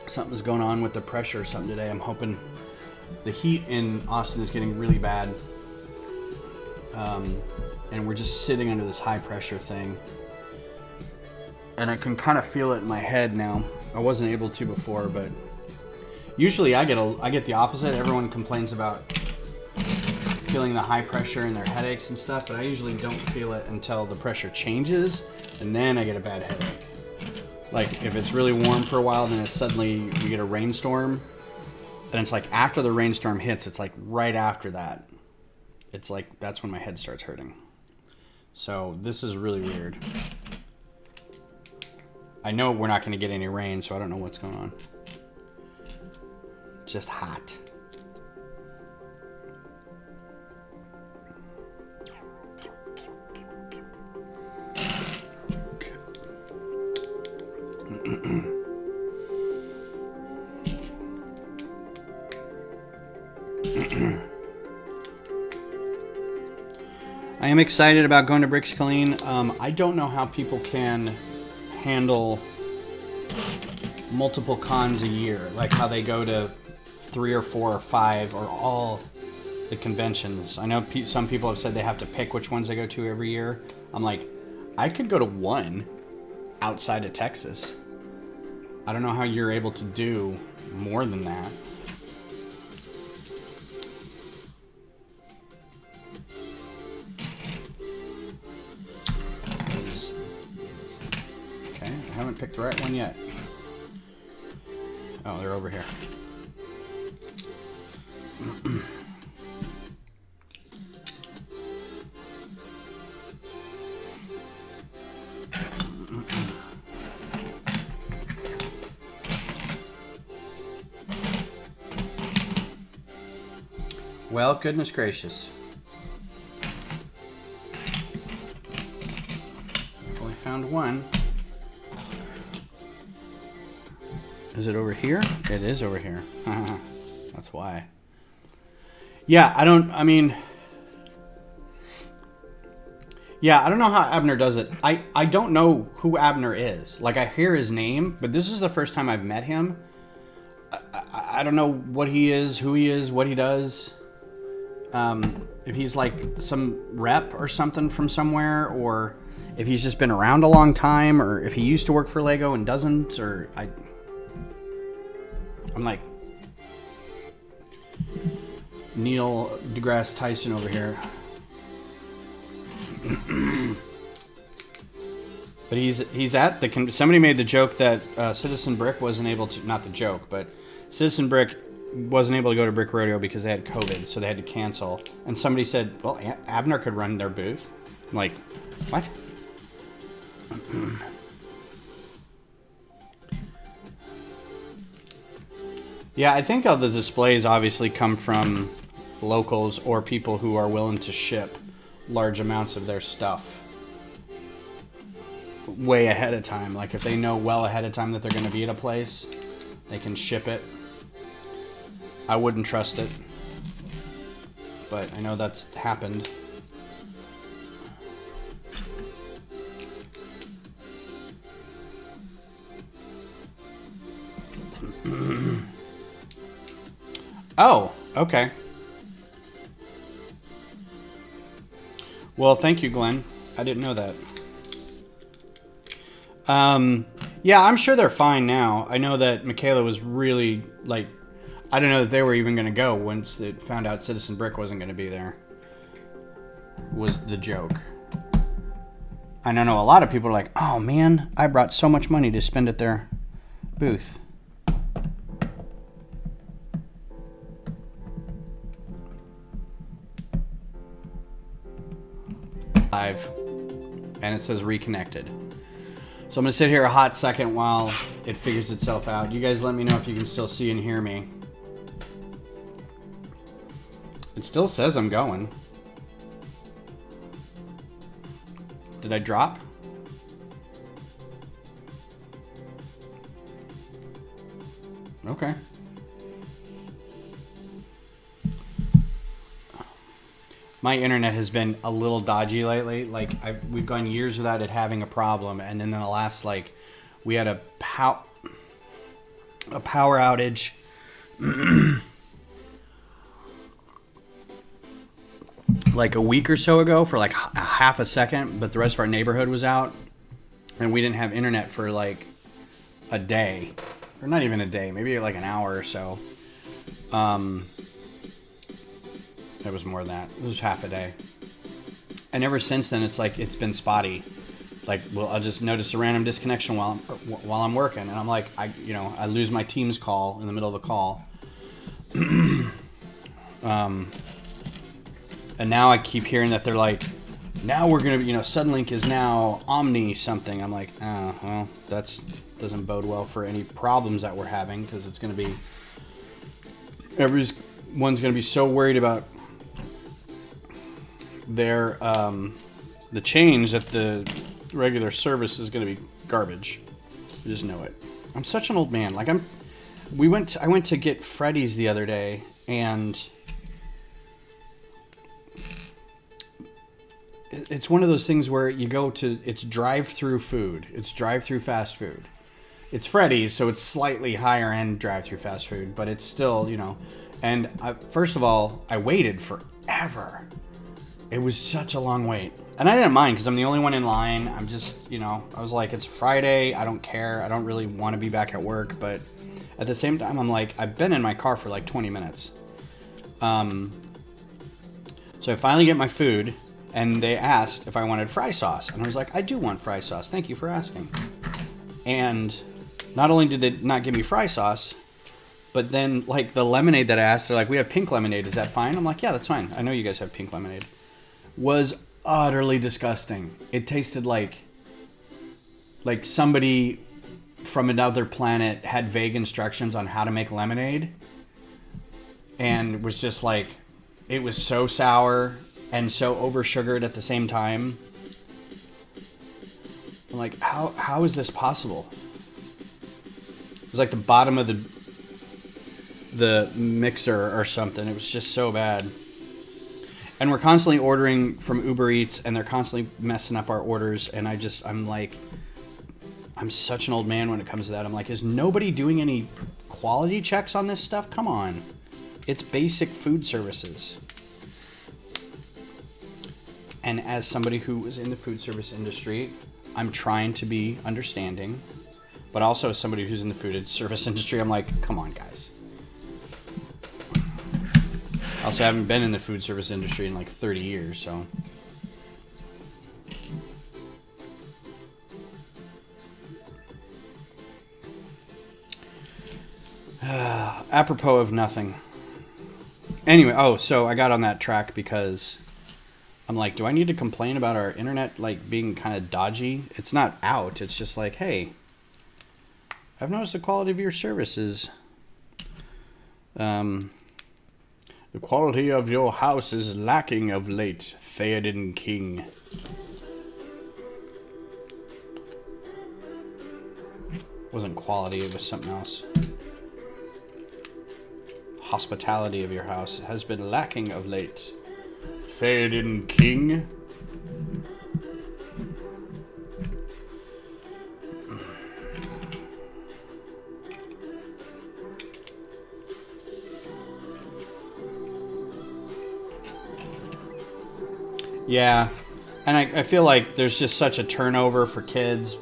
Something's going on with the pressure or something today. I'm hoping the heat in Austin is getting really bad. And we're just sitting under this high pressure thing. And I can kind of feel it in my head now. I wasn't able to before, but usually I get the opposite. Everyone complains about feeling the high pressure and their headaches and stuff, but I usually don't feel it until the pressure changes, and then I get a bad headache. Like if it's really warm for a while, then it's suddenly you get a rainstorm. Then it's like after the rainstorm hits, it's like right after that. It's like that's when my head starts hurting. So this is really weird. I know we're not going to get any rain, so I don't know what's going on. Just hot. I am excited about going to Bricks Clean. I don't know how people can handle multiple cons a year, like how they go to 3 or 4 or 5 or all the conventions. I know some people have said they have to pick which ones they go to every year. I'm like, I could go to one outside of Texas. I don't know how you're able to do more than that. Okay, I haven't picked the right one yet. Oh, they're over here. Well, goodness gracious. Only found one. Is it over here? It is over here. That's why. Yeah, I don't know how Abner does it. I don't know who Abner is. Like, I hear his name, but this is the first time I've met him. I don't know what he is, who he is, what he does. If he's like some rep or something from somewhere, or if he's just been around a long time, or if he used to work for Lego and doesn't, or I'm like Neil deGrasse Tyson over here. But he's at the somebody made the joke that Citizen Brick wasn't able to, not the joke, but Citizen Brick wasn't able to go to Brick Rodeo because they had COVID, so they had to cancel. And somebody said, well, Abner could run their booth. I'm like, what? Yeah, I think all the displays obviously come from locals or people who are willing to ship large amounts of their stuff way ahead of time. Like, if they know well ahead of time that they're going to be at a place, they can ship it. I wouldn't trust it, but I know that's happened. Oh, okay. Well, thank you, Glenn. I didn't know that. Yeah, I'm sure they're fine now. I know that Michaela was really, like, I don't know that they were even going to go once they found out Citizen Brick wasn't going to be there. Was the joke. I know a lot of people are like, oh man, I brought so much money to spend at their booth. Live, and it says reconnected. So I'm going to sit here a hot second while it figures itself out. You guys let me know if you can still see and hear me. It still says I'm going. Did I drop? Okay. My internet has been a little dodgy lately. Like, we've gone years without it having a problem, and then in the last, like, we had a power outage. Like a week or so ago for like a half a second, but the rest of our neighborhood was out, and we didn't have internet for like a day, or not even a day, maybe like an hour or so. It was more than that. It was half a day. And ever since then, it's like, it's been spotty. Like, well, I'll just notice a random disconnection while I'm working, and I'm like, I lose my Teams call in the middle of a call. And now I keep hearing that they're like, now we're going to, Suddenlink is now Omni something. I'm like, oh, well, that doesn't bode well for any problems that we're having, because it's going to be, everyone's going to be so worried about their, the change that the regular service is going to be garbage. You just know it. I'm such an old man. Like, I went to get Freddy's the other day, and it's one of those things where you go to, it's drive-through food. It's drive-through fast food. It's Freddy's, so it's slightly higher-end drive-through fast food, but it's still, And first of all, I waited forever. It was such a long wait. And I didn't mind, because I'm the only one in line. I'm just, I was like, it's Friday. I don't care. I don't really want to be back at work. But at the same time, I'm like, I've been in my car for like 20 minutes. So I finally get my food. And they asked if I wanted fry sauce. And I was like, I do want fry sauce. Thank you for asking. And not only did they not give me fry sauce, but then, like, the lemonade that I asked, they're like, we have pink lemonade. Is that fine? I'm like, yeah, that's fine. I know you guys have pink lemonade. Was utterly disgusting. It tasted like somebody from another planet had vague instructions on how to make lemonade. And was just like, it was so sour and so over-sugared at the same time. I'm like, how is this possible? It was like the bottom of the mixer or something. It was just so bad. And we're constantly ordering from Uber Eats, and they're constantly messing up our orders. And I'm like, I'm such an old man when it comes to that. I'm like, is nobody doing any quality checks on this stuff? Come on. It's basic food services. And as somebody who was in the food service industry, I'm trying to be understanding. But also as somebody who's in the food service industry, I'm like, come on, guys. I also haven't been in the food service industry in like 30 years, so. Apropos of nothing. Anyway, so I got on that track because I'm like, do I need to complain about our internet like being kind of dodgy? It's not out. It's just like, hey, I've noticed the quality of your services. The quality of your house is lacking of late, Theoden King. It wasn't quality, it was something else. Hospitality of your house has been lacking of late, Theoden King. Yeah, and I feel like there's just such a turnover for kids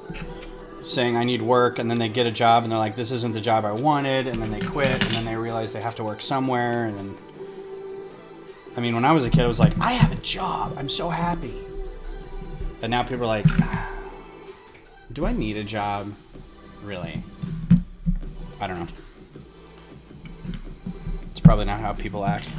saying I need work, and then they get a job and they're like, this isn't the job I wanted, and then they quit, and then they realize they have to work somewhere, and then, I mean, when I was a kid, I was like, I have a job, I'm so happy. And now people are like, do I need a job? Really? I don't know. It's probably not how people act.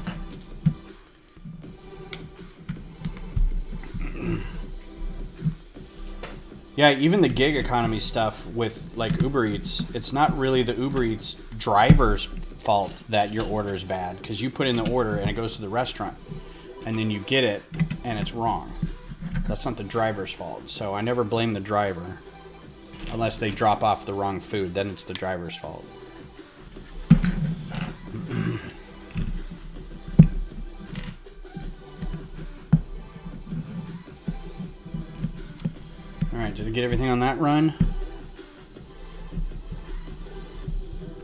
Yeah, even the gig economy stuff with like Uber Eats, it's not really the Uber Eats driver's fault that your order is bad, because you put in the order and it goes to the restaurant and then you get it and it's wrong. That's not the driver's fault. So I never blame the driver unless they drop off the wrong food, then it's the driver's fault. Alright, did I get everything on that run?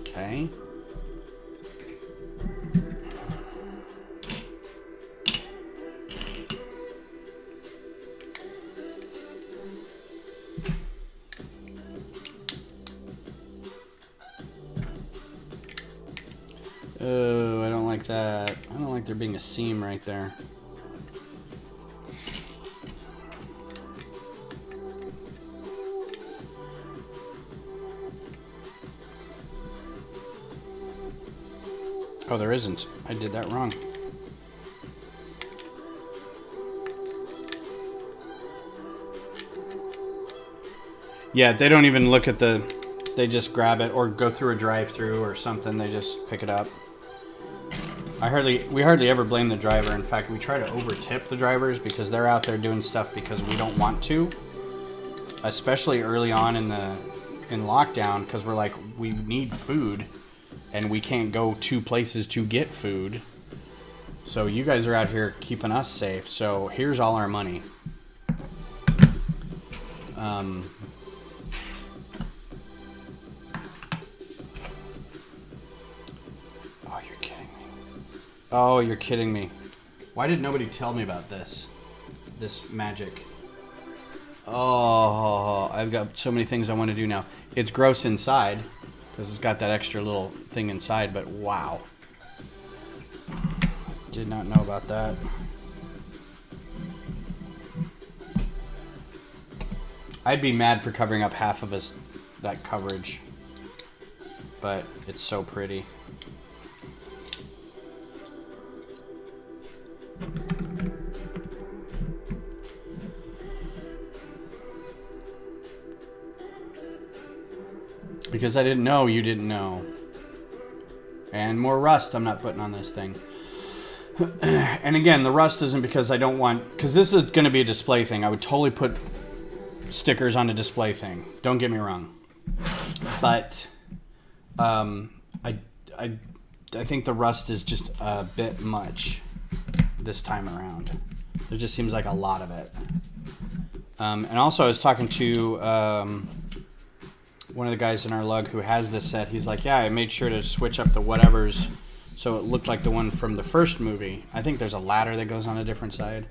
Okay. Oh, I don't like that. I don't like there being a seam right there. Oh, there isn't. I did that wrong. Yeah, they don't even look at the... They just grab it or go through a drive-through or something. They just pick it up. We hardly ever blame the driver. In fact, we try to over-tip the drivers because they're out there doing stuff because we don't want to. Especially early on in lockdown, because we're like, we need food and we can't go 2 places to get food. So you guys are out here keeping us safe. So here's all our money. Oh, you're kidding me. Oh, you're kidding me. Why did nobody tell me about this? This magic. Oh, I've got so many things I want to do now. It's gross inside because it's got that extra little thing inside, but wow. Did not know about that. I'd be mad for covering up half of that coverage, but it's so pretty. Because I didn't know, you didn't know. And more rust I'm not putting on this thing. And again, the rust isn't because I don't want... Because this is going to be a display thing. I would totally put stickers on a display thing. Don't get me wrong. But I think the rust is just a bit much this time around. There just seems like a lot of it. And also I was talking to... one of the guys in our lug who has this set. He's like, yeah, I made sure to switch up the whatevers so it looked like the one from the first movie. I think there's a ladder that goes on a different side.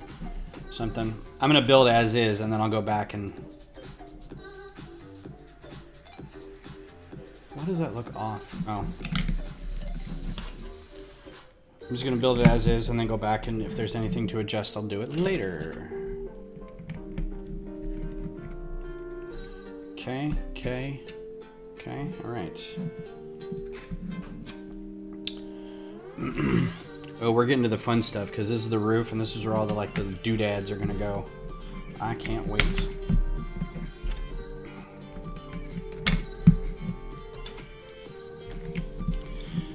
Something. I'm going to build as is, and then I'll go back and... Why does that look off? Oh. I'm just going to build it as is, and then go back, and if there's anything to adjust, I'll do it later. Okay, all right. Oh, we're getting to the fun stuff because this is the roof and this is where all the doodads are gonna go. I can't wait.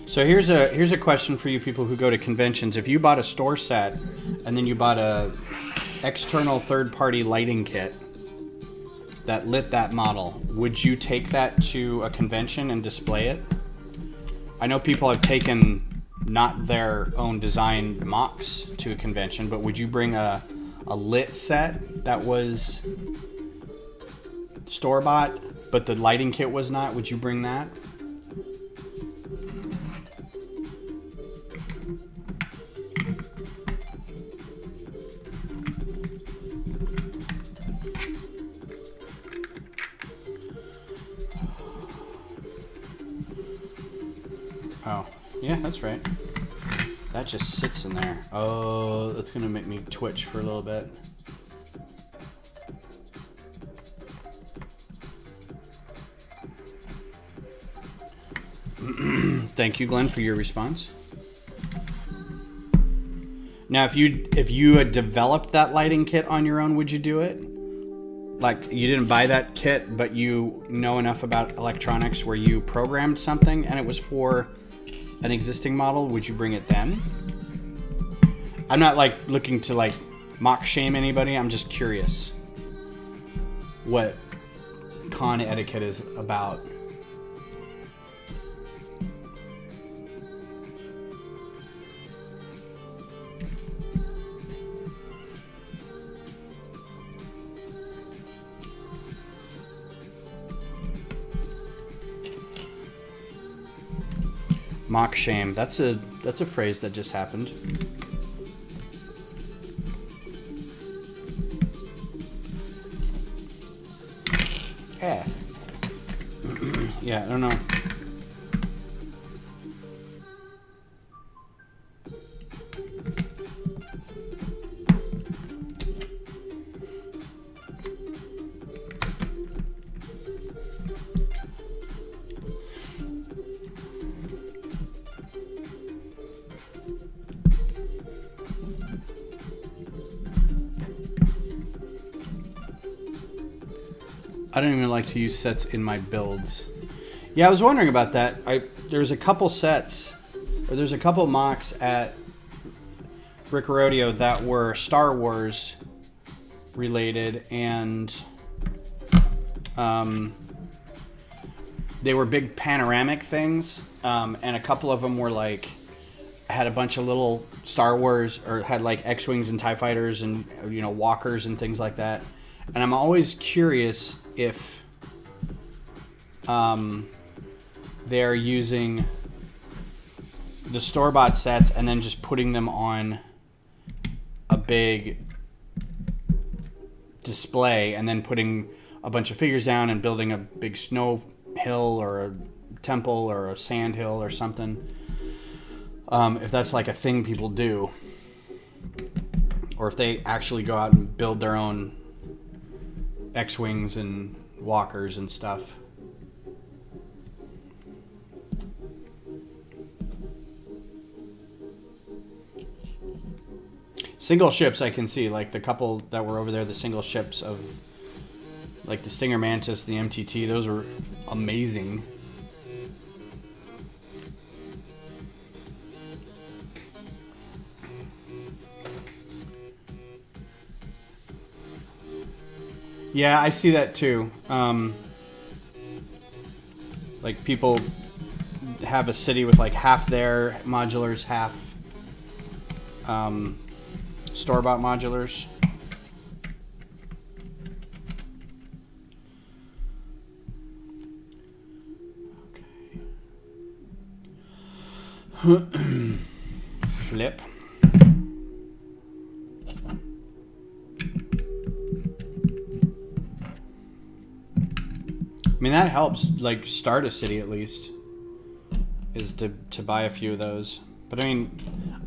So here's a question for you people who go to conventions. If you bought a store set and then you bought a external third-party lighting kit that lit that model, would you take that to a convention and display it? I know people have taken not their own designed mocks to a convention, but would you bring a lit set that was store-bought, but the lighting kit was not? Would you bring that? Oh, yeah, that's right. That just sits in there. Oh, that's going to make me twitch for a little bit. Thank you, Glenn, for your response. Now, if you had developed that lighting kit on your own, would you do it? Like, you didn't buy that kit, but you know enough about electronics where you programmed something and it was for an existing model, would you bring it then? I'm not looking to mock shame anybody. I'm just curious what con etiquette is about. Mock shame. That's a phrase that just happened. Yeah. Yeah, I don't know. I don't even like to use sets in my builds. Yeah, I was wondering about that. There's a couple sets, or there's a couple mocks at Rick Rodeo that were Star Wars related, and they were big panoramic things, and a couple of them were like, had a bunch of little Star Wars, or had like X-Wings and TIE Fighters and, you know, walkers and things like that. And I'm always curious if they're using the store-bought sets and then just putting them on a big display and then putting a bunch of figures down and building a big snow hill or a temple or a sand hill or something. If that's like a thing people do, or if they actually go out and build their own X-Wings and walkers and stuff. Single ships I can see, like the couple that were over there, the single ships of like the Stinger Mantis, the MTT, those were amazing. Yeah, I see that too. Like people have a city with like half their modulars, half store-bought modulars. Okay. Flip. I mean, that helps, like, start a city at least, is to buy a few of those. But I mean,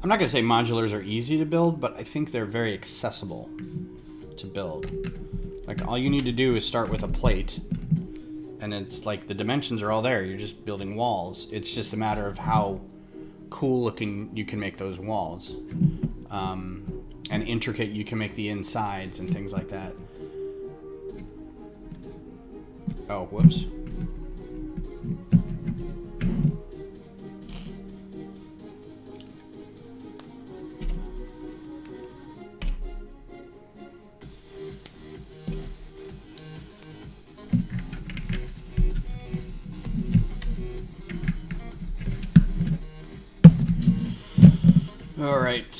I'm not going to say modulars are easy to build, but I think they're very accessible to build. Like, all you need to do is start with a plate, and it's like the dimensions are all there. You're just building walls. It's just a matter of how cool looking you can make those walls. And intricate you can make the insides and things like that. Oh, whoops. All right,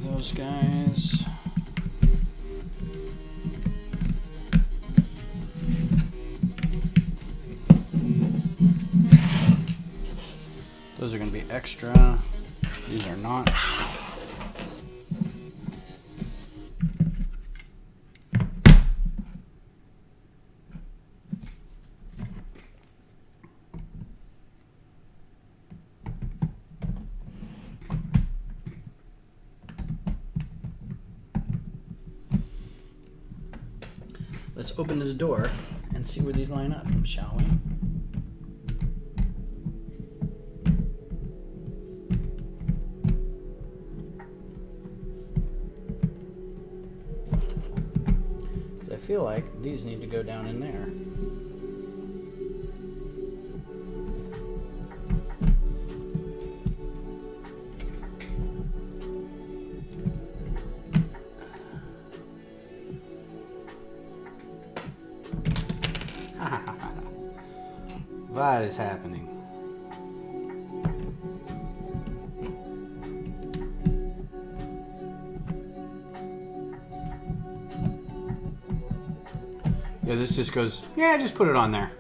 those guys. Those are going to be extra. These are not. Let's open this door and see where these line up, shall we? I feel like these need to go down in there. What is happening? Yeah, this just goes, yeah, just put it on there.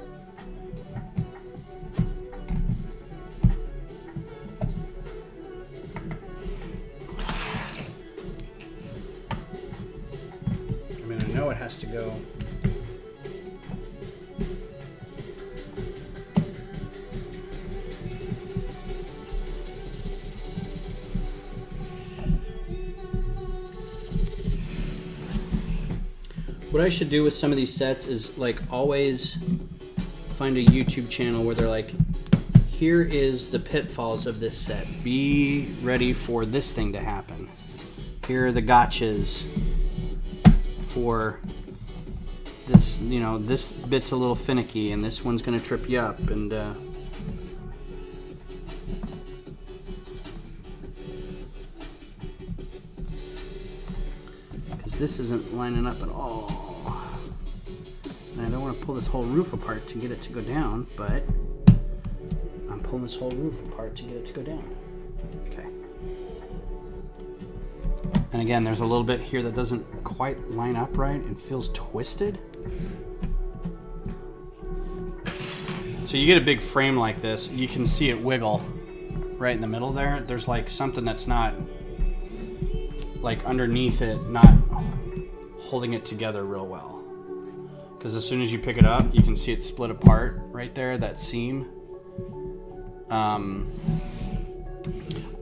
I mean, I know it has to go. What I should do with some of these sets is like always find a YouTube channel where they're like, here is the pitfalls of this set. Be ready for this thing to happen. Here are the gotchas for this, you know, this bit's a little finicky, and this one's gonna trip you up, and because this isn't lining up at all. And I don't want to pull this whole roof apart to get it to go down, but I'm pulling this whole roof apart to get it to go down. Okay. And again, there's a little bit here that doesn't quite line up right. It feels twisted. So you get a big frame like this, you can see it wiggle right in the middle there. There's like something that's not, like underneath it, not holding it together real well. Because as soon as you pick it up, you can see it split apart right there, that seam.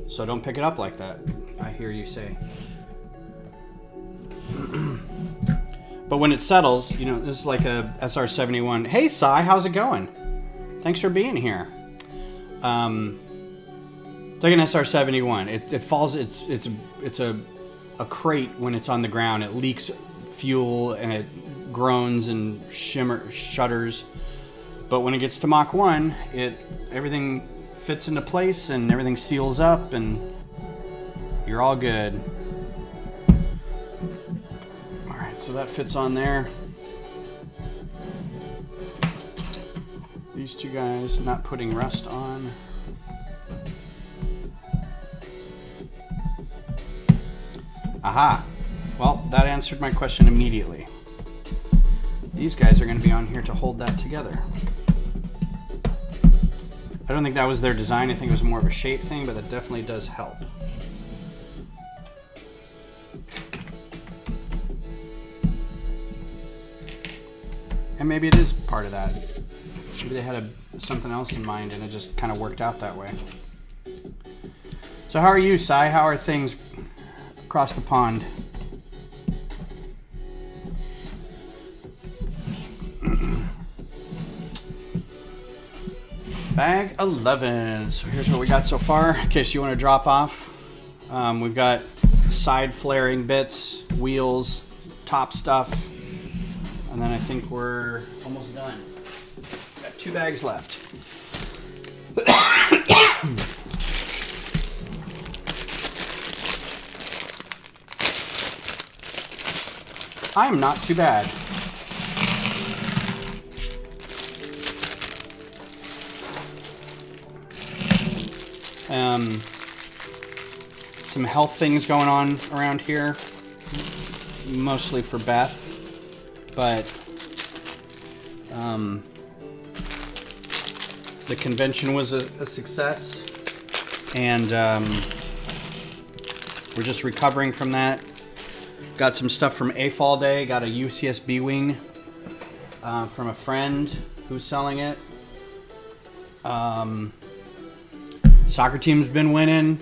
So don't pick it up like that, I hear you say. But when it settles, you know, this is like a SR-71. Hey, Sai, how's it going? Thanks for being here. It's like an SR-71. It falls. It's a crate when it's on the ground. It leaks fuel and it groans and shudders. But when it gets to Mach 1, everything fits into place and everything seals up and you're all good. All right, so that fits on there. These two guys not putting rust on. Aha. Well, that answered my question immediately. These guys are going to be on here to hold that together. I don't think that was their design. I think it was more of a shape thing, but that definitely does help. And maybe it is part of that. Maybe they had something else in mind and it just kind of worked out that way. So how are you, Sai? How are things across the pond? Bag 11. So here's what we got so far, in case you want to drop off. We've got side flaring bits, wheels, top stuff, and then I think we're almost done. Got 2 bags left. I am not too bad. Some health things going on around here, mostly for Beth, but the convention was a success, and we're just recovering from that. Got some stuff from AFOL Day, got a UCSB wing from a friend who's selling it. Soccer team's been winning.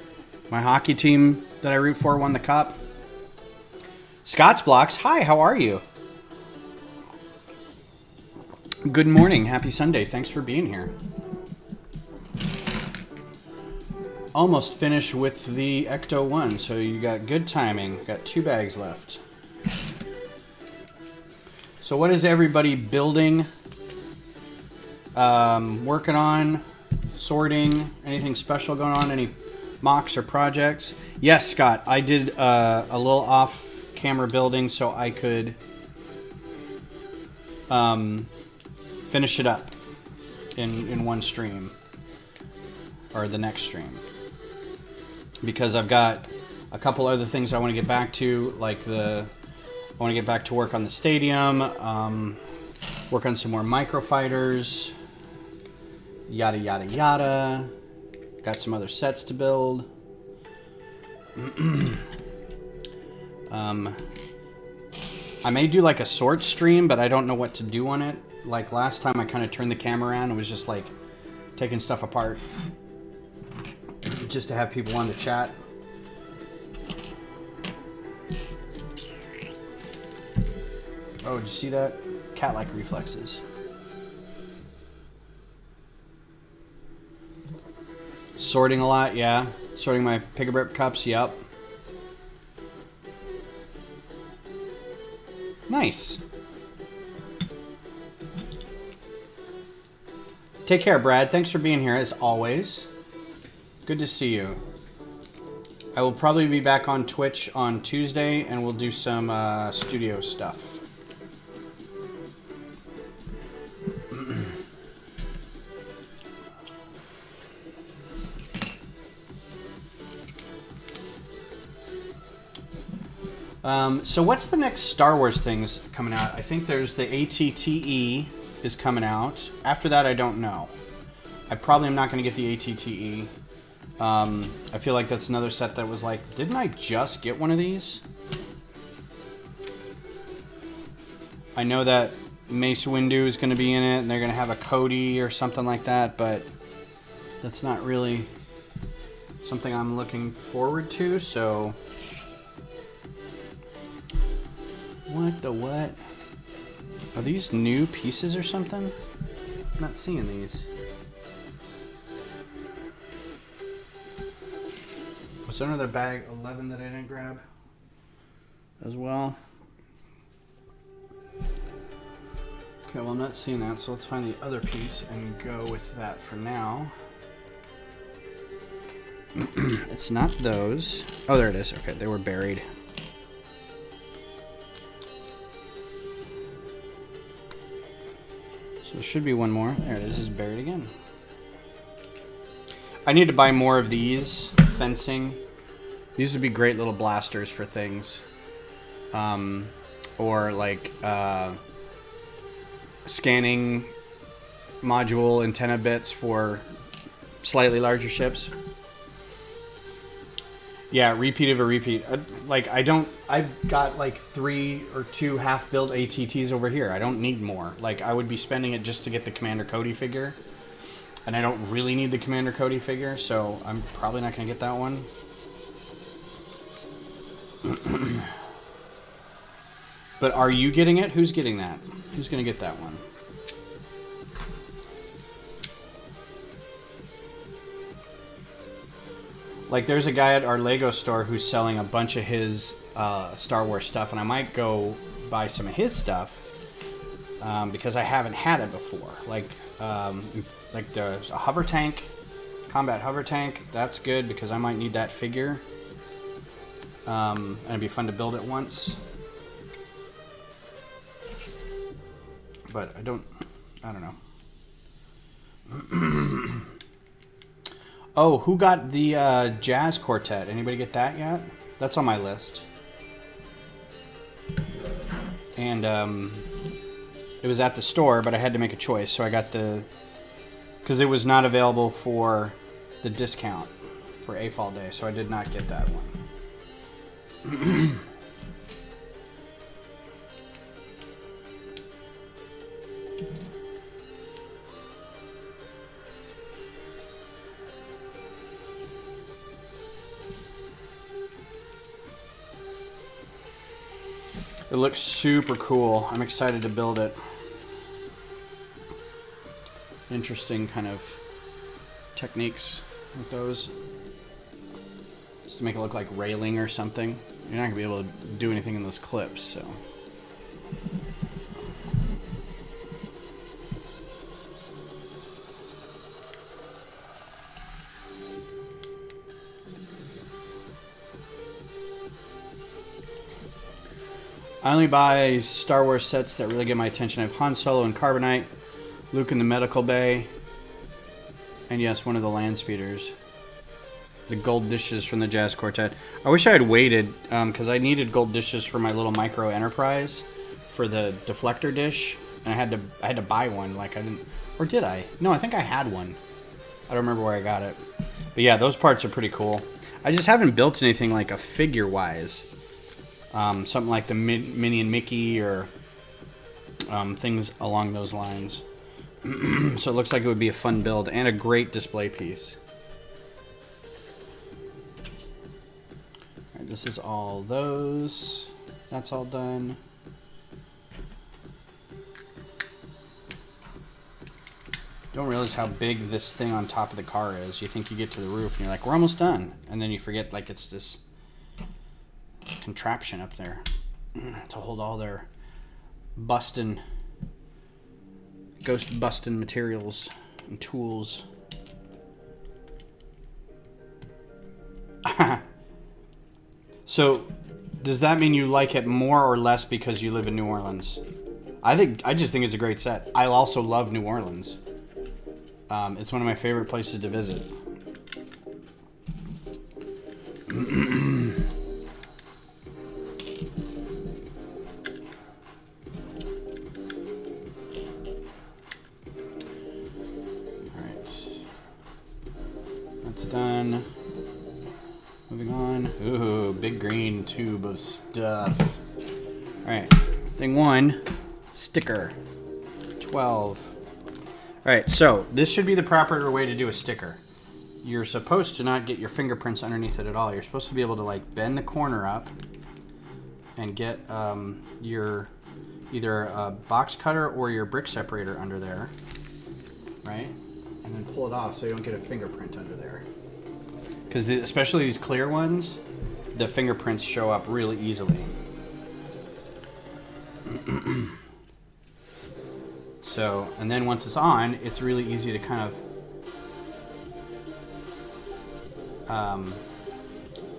My hockey team that I root for won the cup. Scott's Blocks, hi, how are you? Good morning, happy Sunday, thanks for being here. Almost finished with the ECTO-1, so you got good timing. Got 2 bags left. So what is everybody building, working on, sorting, anything special going on, any mocks or projects? Yes, Scott, I did a little off-camera building so I could finish it up in one stream, or the next stream, because I've got a couple other things I want to get back to, like I want to get back to work on the stadium, work on some more microfighters, yada yada yada. Got some other sets to build. I may do like a sort stream, but I don't know what to do on it. Like last time I kind of turned the camera around and was just like taking stuff apart just to have people on to chat. Oh, did you see that? Cat-like reflexes. Sorting a lot, yeah. Sorting my Pick-a-Brick cups, yep. Nice. Take care, Brad. Thanks for being here, as always. Good to see you. I will probably be back on Twitch on Tuesday, and we'll do some studio stuff. So what's the next Star Wars things coming out? I think there's the ATTE is coming out. After that, I don't know. I probably am not going to get the ATTE. I feel like that's another set that was like, didn't I just get one of these? I know that Mace Windu is going to be in it, and they're going to have a Cody or something like that, but that's not really something I'm looking forward to, so... What the what? Are these new pieces or something? I'm not seeing these. Was there another bag 11 that I didn't grab as well? Okay, well I'm not seeing that, so let's find the other piece and go with that for now. It's not those. Oh, there it is. Okay, they were buried. There should be one more. There it is. It's buried again. I need to buy more of these fencing. These would be great little blasters for things. Or like scanning module antenna bits for slightly larger ships. Yeah, repeat of a repeat. I've got like 3 or 2 half-built ATTs over here. I don't need more. Like, I would be spending it just to get the Commander Cody figure. And I don't really need the Commander Cody figure, so I'm probably not going to get that one. But are you getting it? Who's getting that? Who's going to get that one? Like, there's a guy at our Lego store who's selling a bunch of his Star Wars stuff, and I might go buy some of his stuff because I haven't had it before. Like there's a hover tank, combat hover tank. That's good because I might need that figure. And it'd be fun to build it once. But I don't know. Oh, who got the jazz quartet? Anybody get that yet? That's on my list. And it was at the store, but I had to make a choice, so I got the... Because it was not available for the discount for AFAL Day, so I did not get that one. It looks super cool. I'm excited to build it. Interesting kind of techniques with those. Just to make it look like railing or something. You're not going to be able to do anything in those clips, so... I only buy Star Wars sets that really get my attention. I have Han Solo and Carbonite, Luke in the medical bay, and yes, one of the land speeders. The gold dishes from the Jazz Quartet. I wish I had waited, because I needed gold dishes for my little micro enterprise for the deflector dish, and I had to buy one. Like I didn't, or did I? No, I think I had one. I don't remember where I got it. But yeah, those parts are pretty cool. I just haven't built anything like a figure-wise. Something like the Minnie and Mickey or things along those lines. So it looks like it would be a fun build and a great display piece. All right, this is all those. That's all done. Don't realize how big this thing on top of the car is. You think you get to the roof and you're like, we're almost done. And then you forget like it's this contraption up there to hold all their ghost busting materials. And tools. So, does that mean you like it more or less because you live in New Orleans? I just think it's a great set. I also love New Orleans. It's one of my favorite places to visit. Done. Moving on. Ooh, big green tube of stuff. Alright. Thing 1. Sticker. 12. Alright, so this should be the proper way to do a sticker. You're supposed to not get your fingerprints underneath it at all. You're supposed to be able to like bend the corner up and get your either a box cutter or your brick separator under there. Right? And then pull it off so you don't get a fingerprint under there. Because especially these clear ones, the fingerprints show up really easily. So, and then once it's on, it's really easy to kind of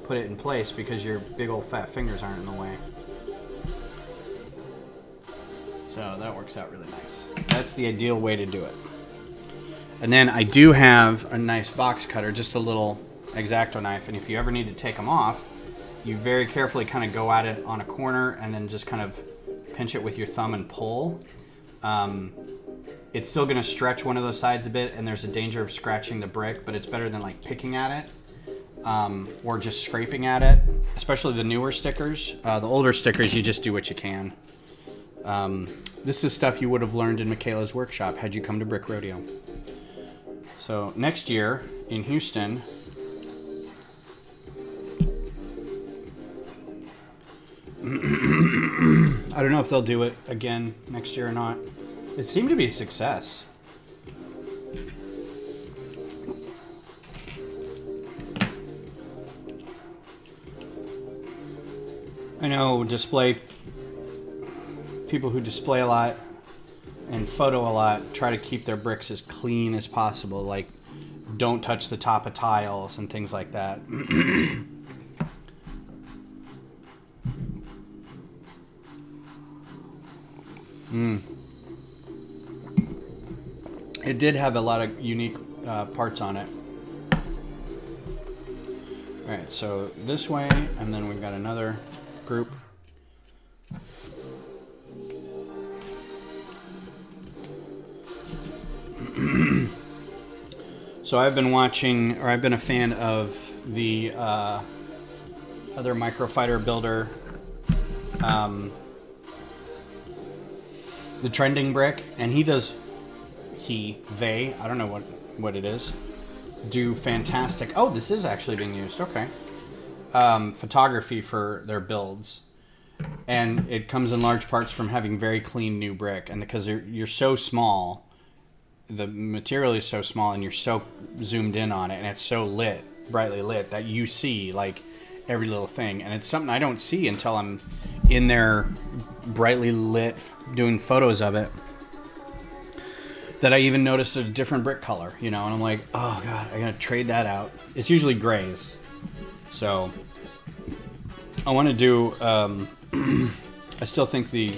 put it in place because your big old fat fingers aren't in the way. So that works out really nice. That's the ideal way to do it. And then I do have a nice box cutter, just a little X-Acto knife, and if you ever need to take them off, you very carefully kind of go at it on a corner and then just kind of pinch it with your thumb and pull. It's still going to stretch one of those sides a bit, and there's a danger of scratching the brick, but it's better than like picking at it or just scraping at it, especially the newer stickers. The older stickers, you just do what you can. This is stuff you would have learned in Michaela's workshop had you come to Brick Rodeo. So next year in Houston, I don't know if they'll do it again next year or not. It seemed to be a success. I know people who display a lot and photo a lot try to keep their bricks as clean as possible, like don't touch the top of tiles and things like that. It did have a lot of unique parts on it. Alright, so this way, and then we've got another group. So I've been watching, or I've been a fan of the other microfighter builder, the Trending Brick, and they, I don't know what it is, do fantastic, oh, this is actually being used, okay, photography for their builds. And it comes in large parts from having very clean new brick, and because you're so small, the material is so small, and you're so zoomed in on it, and it's so brightly lit, that you see like every little thing. And it's something I don't see until I'm in there brightly lit doing photos of it, that I even noticed a different brick color, and I'm like, oh god, I gotta trade that out. It's usually grays, so I want to do I still think the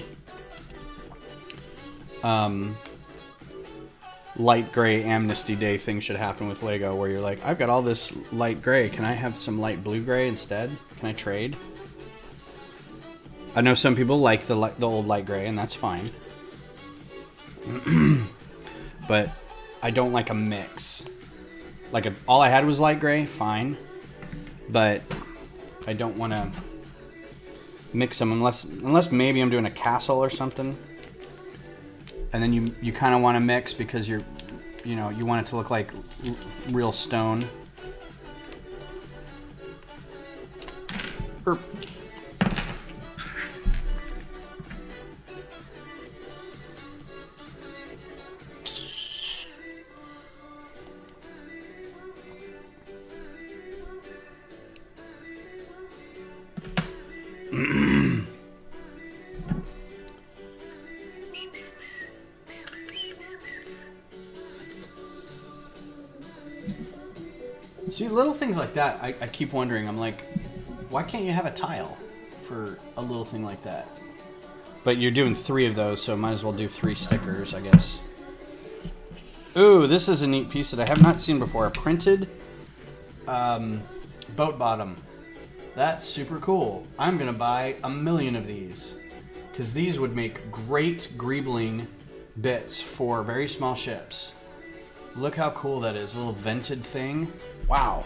light gray Amnesty Day thing should happen with Lego, where you're like, I've got all this light gray, can I have some light blue gray instead? Can I trade? I know some people like the old light gray, and that's fine. But I don't like a mix. Like, if all I had was light gray, fine. But I don't want to mix them unless maybe I'm doing a castle or something. And then you kind of want to mix because you want it to look like real stone. See, little things like that, I keep wondering. I'm like, why can't you have a tile for a little thing like that? But you're doing 3 of those, so might as well do 3 stickers, I guess. Ooh, this is a neat piece that I have not seen before. A printed boat bottom. That's super cool. I'm going to buy 1,000,000 of these. Because these would make great greebling bits for very small ships. Look how cool that is. A little vented thing. Wow.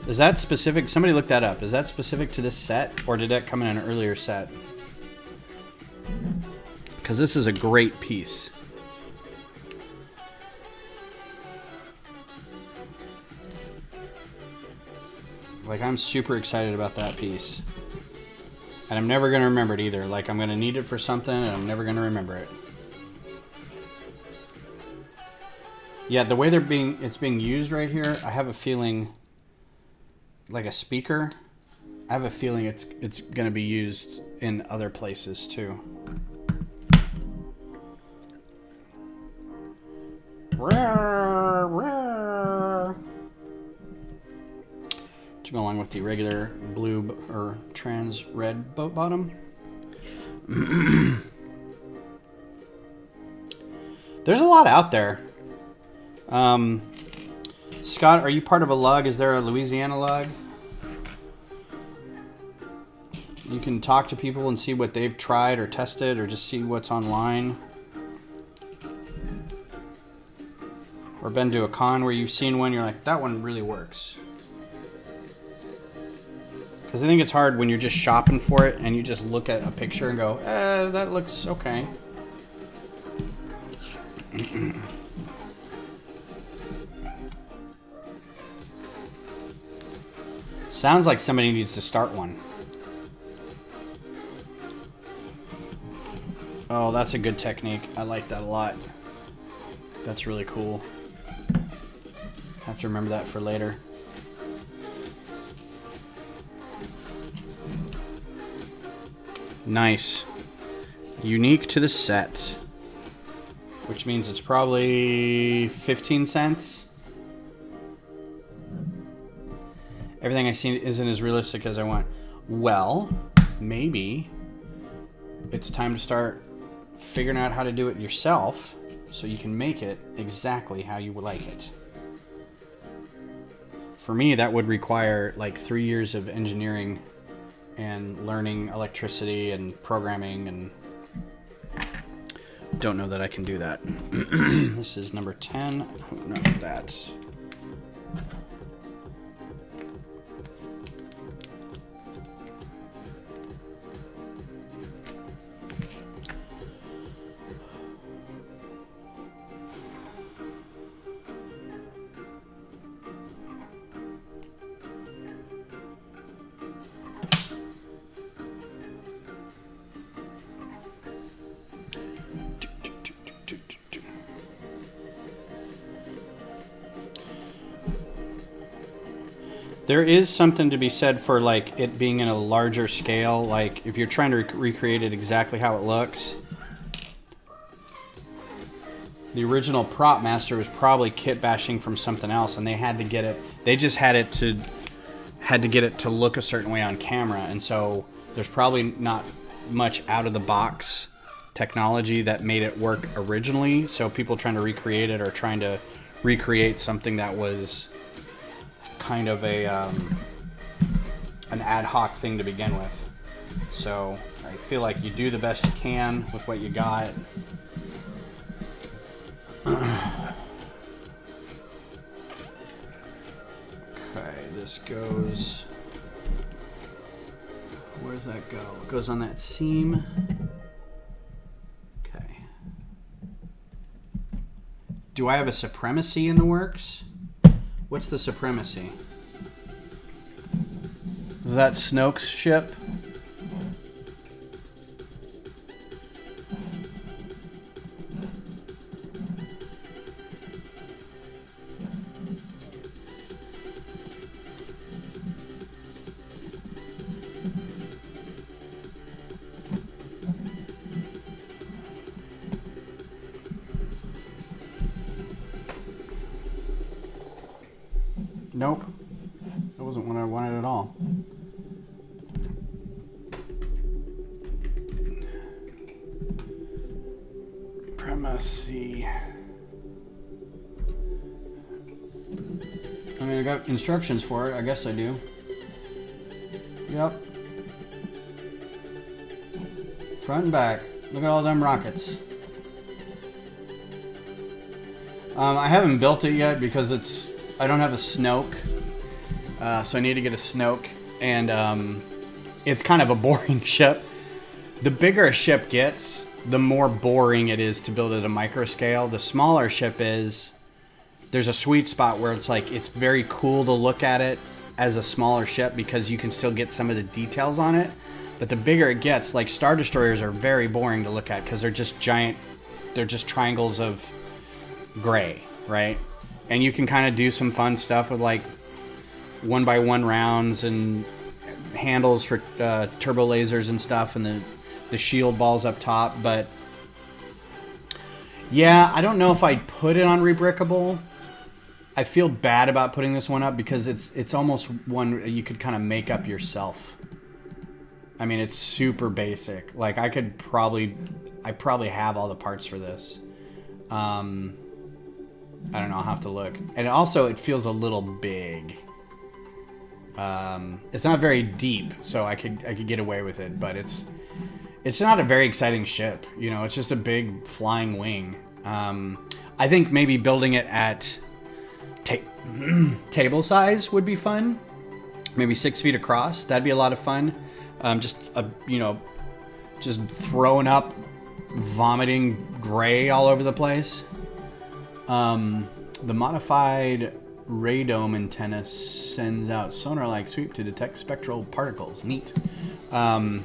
Is that specific? Somebody look that up. Is that specific to this set? Or did that come in an earlier set? Because this is a great piece. Like, I'm super excited about that piece. And I'm never going to remember it either. Like, I'm going to need it for something, and I'm never going to remember it. Yeah, the way it's being used right here, I have a feeling, like a speaker, I have a feeling it's going to be used in other places, too. To go along with the regular blue or trans red boat bottom. There's a lot out there. Scott, are you part of a lug? Is there a Louisiana lug? You can talk to people and see what they've tried or tested, or just see what's online. Or been to a con where you've seen one, you're like, that one really works. Because I think it's hard when you're just shopping for it and you just look at a picture and go, that looks okay. Sounds like somebody needs to start one. Oh, that's a good technique. I like that a lot. That's really cool. Have to remember that for later. Nice. Unique to the set. Which means it's probably 15 cents. Everything I see isn't as realistic as I want. Well, maybe it's time to start figuring out how to do it yourself so you can make it exactly how you would like it. For me, that would require like 3 years of engineering and learning electricity and programming, and don't know that I can do that. This is number 10. No, that. There is something to be said for like it being in a larger scale. Like if you're trying to recreate it exactly how it looks, the original prop master was probably kit bashing from something else, and they had to get it. They just had to get it to look a certain way on camera, and so there's probably not much out of the box technology that made it work originally. So people trying to recreate it are trying to recreate something that was kind of a an ad hoc thing to begin with. So I feel like you do the best you can with what you got. Okay, this goes. Where does that go? It goes on that seam. Okay. Do I have a supremacy in the works? What's the supremacy? Is that Snoke's ship? Nope. That wasn't what I wanted at all. Primacy. I mean, I got instructions for it. I guess I do. Yep. Front and back. Look at all them rockets. I haven't built it yet because I don't have a Snoke. So I need to get a Snoke. And it's kind of a boring ship. The bigger a ship gets, the more boring it is to build at a micro scale. The smaller ship is, there's a sweet spot where it's like, it's very cool to look at it as a smaller ship because you can still get some of the details on it. But the bigger it gets, like Star Destroyers are very boring to look at because they're just giant, they're just triangles of gray, right? And you can kind of do some fun stuff with like 1x1 rounds and handles for turbo lasers and stuff, and the shield balls up top. But yeah, I don't know if I'd put it on Rebrickable. I feel bad about putting this one up because it's almost one you could kind of make up yourself. I mean, it's super basic. Like I probably have all the parts for this. I don't know, I'll have to look. And also it feels a little big. It's not very deep, so I could get away with it, but it's not a very exciting ship. You know, it's just a big flying wing. I think maybe building it at table size would be fun. Maybe 6 feet across. That'd be a lot of fun. Just throwing up, vomiting gray all over the place. The modified radome antenna sends out sonar-like sweep to detect spectral particles. Neat. I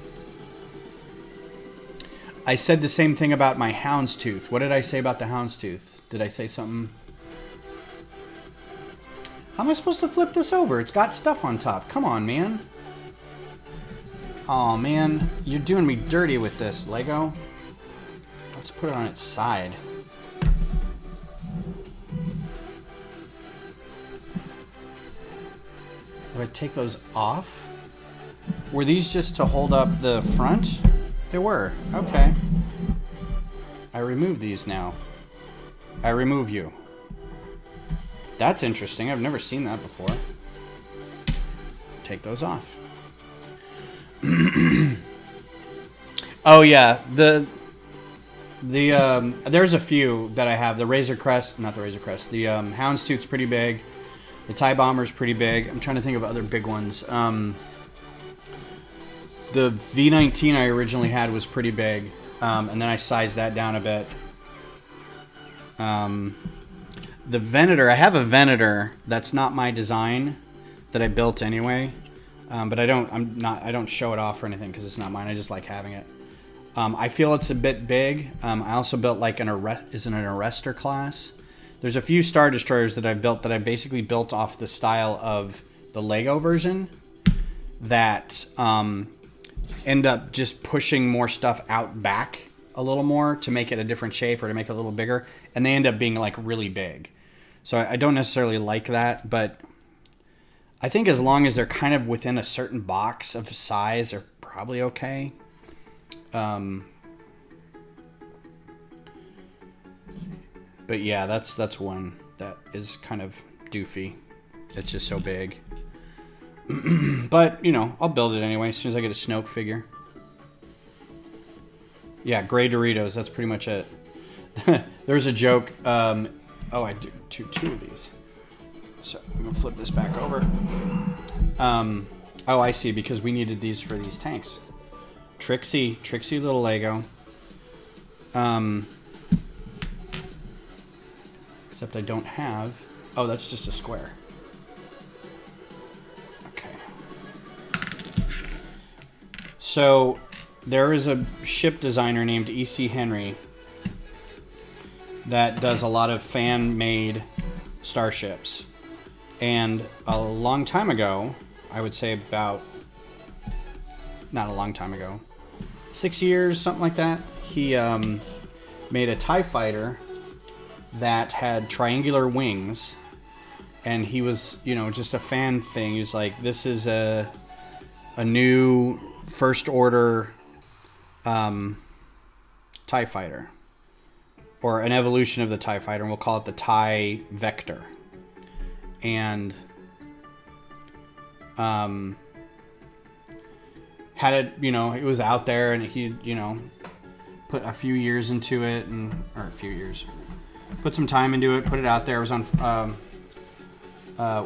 said the same thing about my houndstooth. What did I say about the houndstooth? Did I say something? How am I supposed to flip this over? It's got stuff on top. Come on, man. Oh man, you're doing me dirty with this, Lego. Let's put it on its side. Do I take those off? Were these just to hold up the front? They were. Okay. I remove these now. I remove you. That's interesting. I've never seen that before. Take those off. Oh yeah, there's a few that I have. The Razor Crest, not the Razor Crest. The Houndstooth's pretty big. The TIE Bomber's pretty big. I'm trying to think of other big ones. The V19 I originally had was pretty big, and then I sized that down a bit. The Venator, I have a Venator that's not my design that I built anyway. But I don't show it off or anything because it's not mine. I just like having it. I feel it's a bit big. I also built like an Arrestor class. There's a few Star Destroyers that I've built that I basically built off the style of the Lego version that end up just pushing more stuff out back a little more to make it a different shape or to make it a little bigger. And they end up being like really big. So I don't necessarily like that, but I think as long as they're kind of within a certain box of size, they're probably okay. But yeah, that's one that is kind of doofy. It's just so big. But, you know, I'll build it anyway as soon as I get a Snoke figure. Yeah, gray Doritos, that's pretty much it. There's a joke. Oh, I do two of these. So I'm gonna flip this back over. Oh, I see, because we needed these for these tanks. Tricksy little Lego. Except I don't have. Oh, that's just a square. Okay. So there is a ship designer named E.C. Henry that does a lot of fan-made starships. And a long time ago, I would say about, not a long time ago, 6 years, something like that, he made a TIE fighter that had triangular wings and he was, you know, just a fan thing. He was like, this is a new First Order TIE fighter, or an evolution of the TIE fighter, and we'll call it the TIE Vector. And had it, you know, it was out there, and he, you know, put a few years into it, put some time into it, put it out there. It was on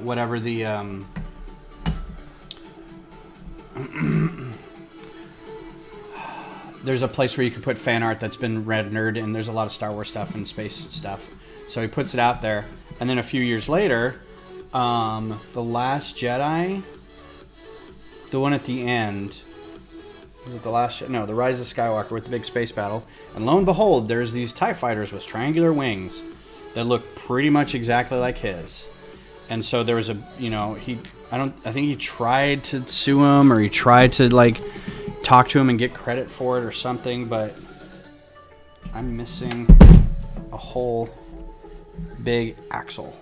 whatever the there's a place where you can put fan art that's been rendered, and there's a lot of Star Wars stuff and space stuff. So he puts it out there, and then a few years later, The Last Jedi, the one at the end, was it The Last? No, The Rise of Skywalker with the big space battle, and lo and behold, there's these TIE fighters with triangular wings that look pretty much exactly like his. And so there was a, you know, I think he tried to sue him, or he tried to like talk to him and get credit for it or something, but I'm missing a whole big axle.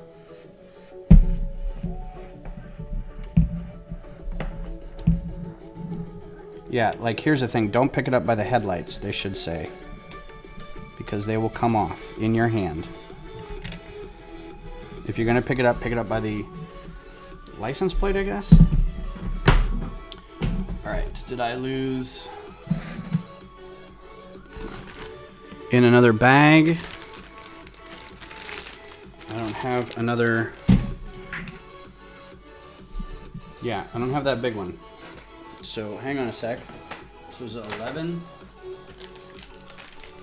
Yeah, like here's the thing, don't pick it up by the headlights, they should say, because they will come off in your hand. If you're gonna pick it up by the license plate, I guess. Alright, did I lose in another bag? I don't have another. Yeah, I don't have that big one. So hang on a sec. This was 11.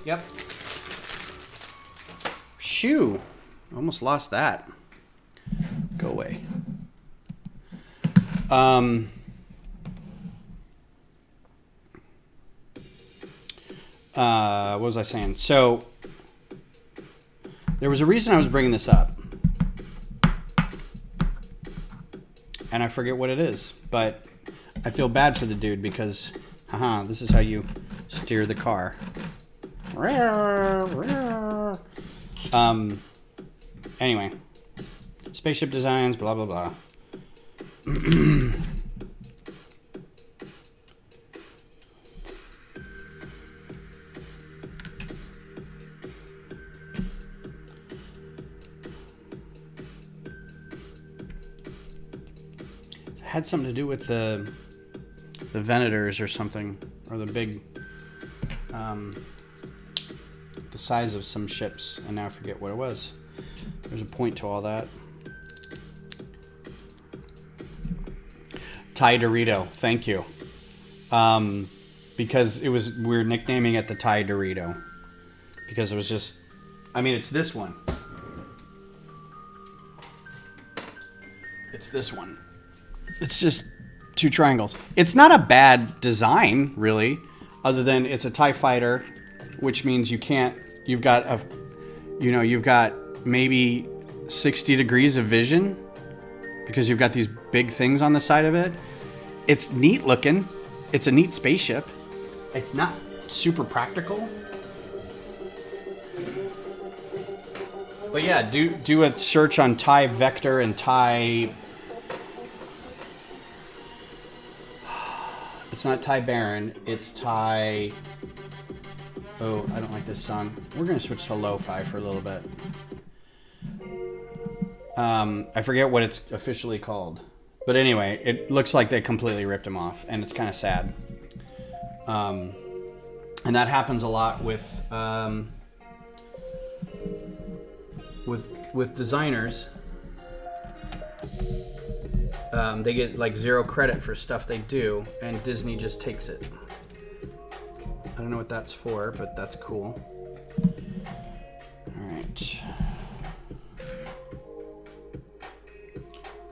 Yep. Shoo! Almost lost that. Go away. What was I saying? So there was a reason I was bringing this up, and I forget what it is, but I feel bad for the dude because, haha, this is how you steer the car. Anyway, Spaceship Designs, blah blah blah. Had something to do with the Venators or something, or the big, the size of some ships, and now I forget what it was. There's a point to all that. Thai Dorito, thank you. Because it was, we were nicknaming it the Thai Dorito, because it was just, I mean, it's this one. It's this one. It's just two triangles. It's not a bad design, really, other than it's a TIE fighter, which means you can't, you've got maybe 60 degrees of vision because you've got these big things on the side of it. It's neat looking. It's a neat spaceship. It's not super practical. But yeah, do a search on TIE Vector and TIE. It's not TIE Baron, it's TIE. Oh, I don't like this song. We're gonna switch to lo-fi for a little bit. I forget what it's officially called. But anyway, it looks like they completely ripped him off, and it's kind of sad. And that happens a lot with designers. They get like 0 credit for stuff they do, and Disney just takes it. I don't know what that's for, but that's cool. All right.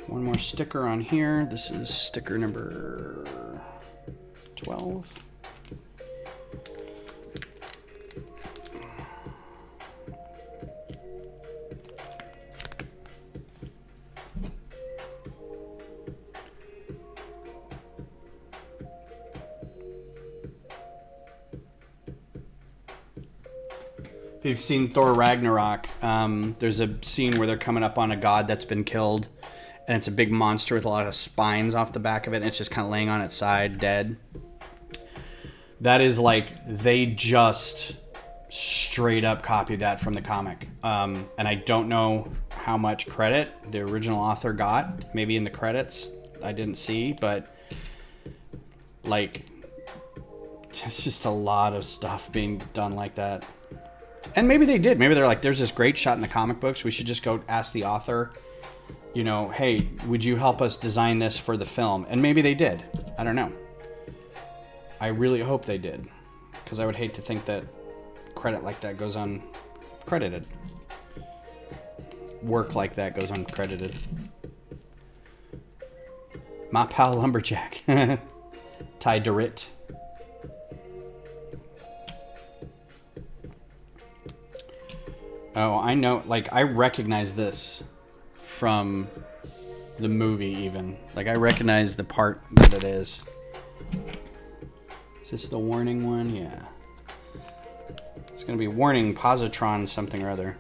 One more sticker on here. This is sticker number 12. If you've seen Thor Ragnarok, there's a scene where they're coming up on a god that's been killed, and it's a big monster with a lot of spines off the back of it, and it's just kind of laying on its side, dead. That is like, they just straight up copied that from the comic. And I don't know how much credit the original author got. Maybe in the credits, I didn't see, but like, it's just a lot of stuff being done like that. And maybe they did. Maybe they're like, there's this great shot in the comic books. We should just go ask the author, you know, hey, would you help us design this for the film? And maybe they did. I don't know. I really hope they did, because I would hate to think that credit like that goes uncredited. Work like that goes uncredited. My pal Lumberjack. Ty DeRitt. Oh, I know. Like, I recognize this from the movie even. Like, I recognize the part that it is. Is this the warning one? Yeah. It's going to be warning positron something or other.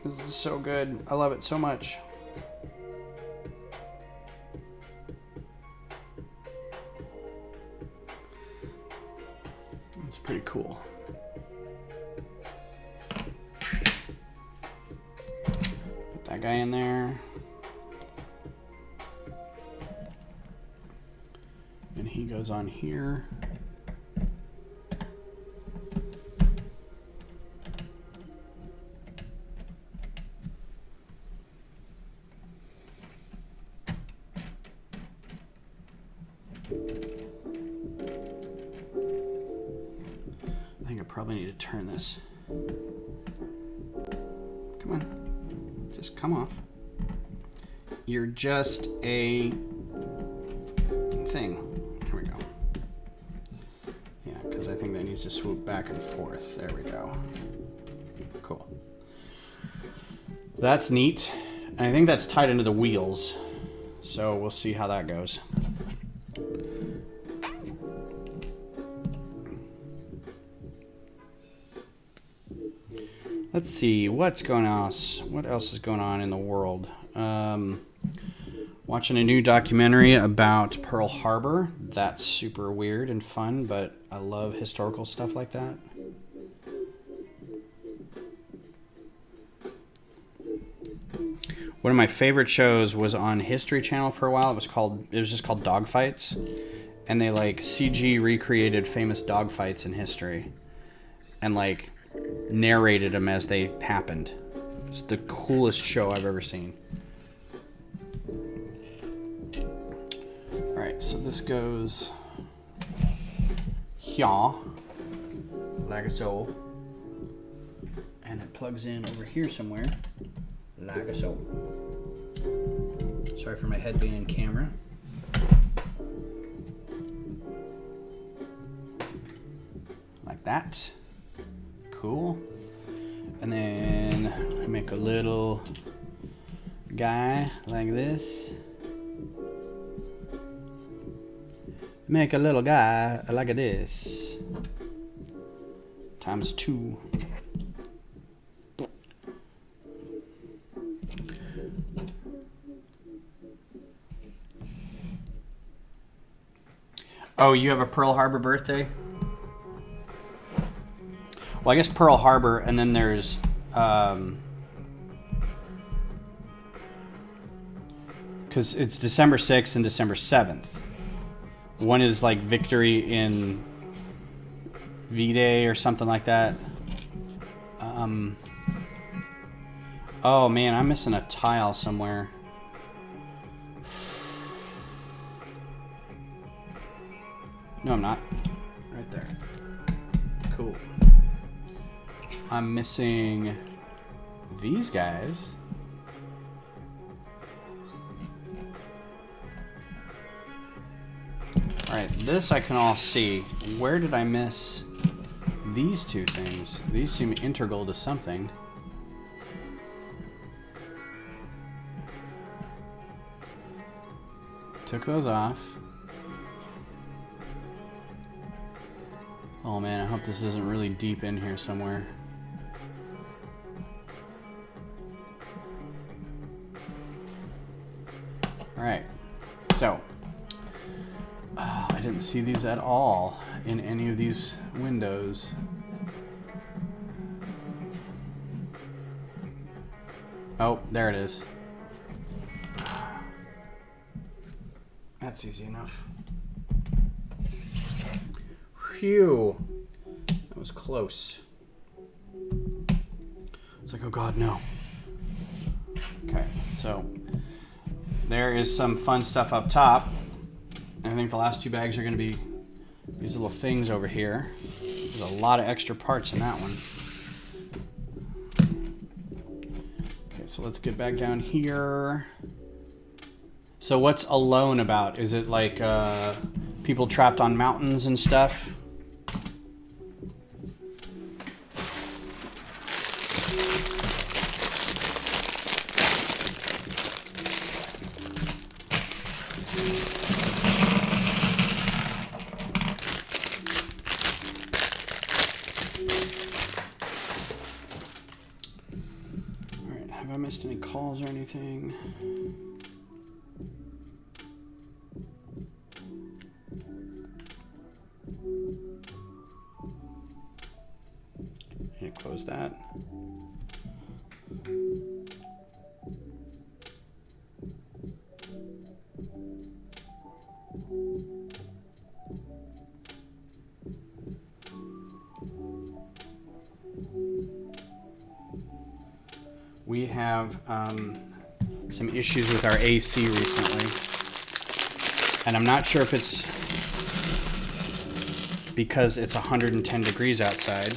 This is so good. I love it so much. It's pretty cool. Put that guy in there. And he goes on here. I think I probably need to turn this. Come on. Just come off. You're just a thing. Here we go. Yeah, because I think that needs to swoop back and forth. There we go. Cool. That's neat. And I think that's tied into the wheels. So we'll see how that goes. Let's see what's going on. What else is going on in the world? Watching a new documentary about Pearl Harbor. That's super weird and fun, but I love historical stuff like that. One of my favorite shows was on History Channel for a while. It was just called Dogfights, and they like CG recreated famous dogfights in history, and like narrated them as they happened. It's the coolest show I've ever seen. Alright, so this goes here, like so, and it plugs in over here somewhere, like so. Sorry for my head being in camera. Like that. Cool. And then I make a little guy like this. Make a little guy like this. Times 2. Oh, you have a Pearl Harbor birthday? Well, I guess Pearl Harbor, and then there's because it's December 6th and December 7th. One is like victory in V-Day or something like that. Oh man, I'm missing a tile somewhere. No, I'm not. Right there. Cool. I'm missing these guys. Alright, this I can all see. Where did I miss these two things? These seem integral to something. Took those off. Oh man, I hope this isn't really deep in here somewhere. Alright, so I didn't see these at all in any of these windows. Oh, there it is. That's easy enough. Phew. That was close. It's like, oh god, no. Okay, so there is some fun stuff up top. I think the last two bags are going to be these little things over here. There's a lot of extra parts in that one. Okay, so let's get back down here. So what's Alone about? Is it like people trapped on mountains and stuff? Have I missed any calls or anything? Yeah, close that. We have some issues with our AC recently, and I'm not sure if it's because it's 110 degrees outside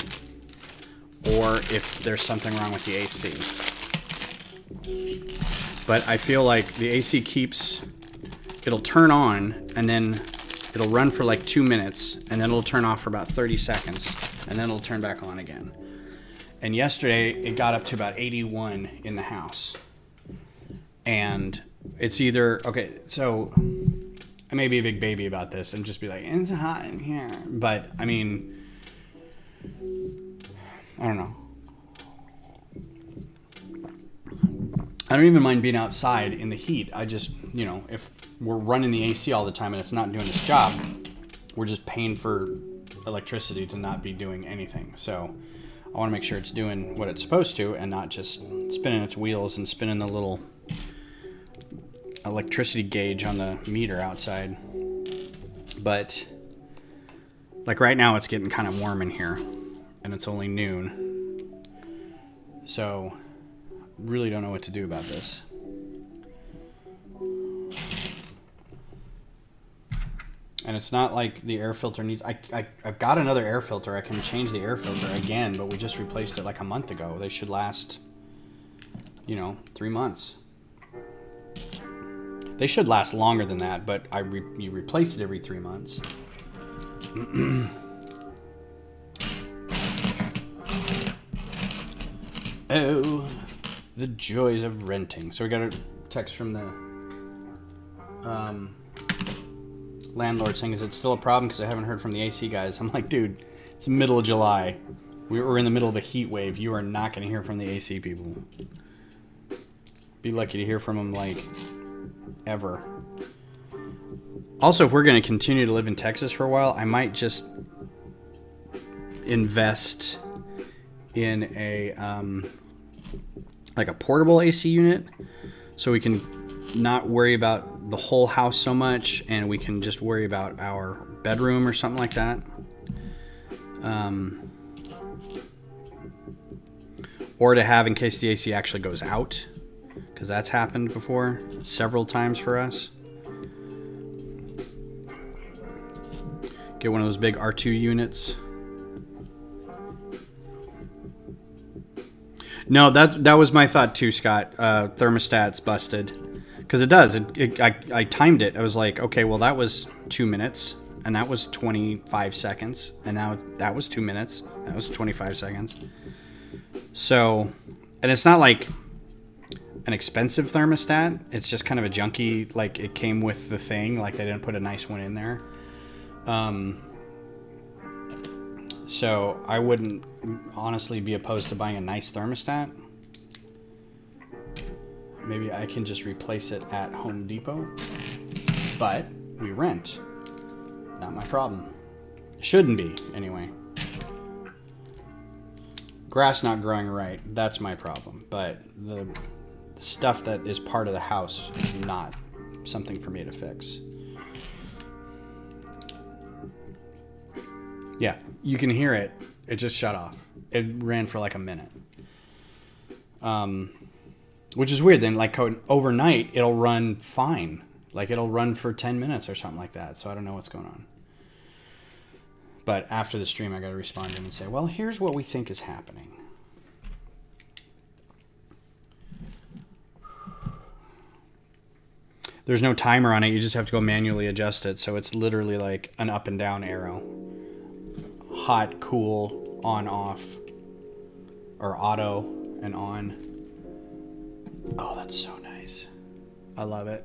or if there's something wrong with the AC. But I feel like the AC it'll turn on and then it'll run for like 2 minutes and then it'll turn off for about 30 seconds and then it'll turn back on again. And yesterday, it got up to about 81 in the house. And it's either... Okay, so I may be a big baby about this and just be like, it's hot in here. But, I mean... I don't know. I don't even mind being outside in the heat. I just, you know, if we're running the AC all the time and it's not doing its job, we're just paying for electricity to not be doing anything. So... I want to make sure it's doing what it's supposed to and not just spinning its wheels and spinning the little electricity gauge on the meter outside. But like right now it's getting kind of warm in here and it's only noon. So really don't know what to do about this. And it's not like the air filter needs... I've got another air filter. I can change the air filter again, but we just replaced it like a month ago. They should last, 3 months. They should last longer than that, but you replace it every 3 months. Oh, the joys of renting. So we got a text from the... landlord saying, is it still a problem because I haven't heard from the AC guys? I'm like, dude, it's the middle of July. We're in the middle of a heat wave. You are not going to hear from the AC people. Be lucky to hear from them, like, ever. Also, if we're going to continue to live in Texas for a while, I might just invest in a like a portable AC unit so we can not worry about the whole house so much and we can just worry about our bedroom or something like that. Or to have in case the AC actually goes out, because that's happened before several times for us. Get one of those big R2 units. No, that was my thought too, Scott. Thermostat's busted. Because it does. I timed it. I was like, okay, well, that was 2 minutes. And that was 25 seconds. And now that was 2 minutes. That was 25 seconds. So, and it's not like an expensive thermostat. It's just kind of a junky, like it came with the thing. Like they didn't put a nice one in there. So I wouldn't honestly be opposed to buying a nice thermostat. Maybe I can just replace it at Home Depot. But we rent. Not my problem. Shouldn't be, anyway. Grass not growing right, that's my problem. But the stuff that is part of the house is not something for me to fix. Yeah, you can hear it. It just shut off. It ran for like a minute. Which is weird. Then, like, overnight, it'll run fine. Like, it'll run for 10 minutes or something like that. So I don't know what's going on. But after the stream, I got to respond to him and say, well, here's what we think is happening. There's no timer on it. You just have to go manually adjust it. So it's literally like an up and down arrow. Hot, cool, on, off. Or auto and on. Oh, that's so nice. I love it.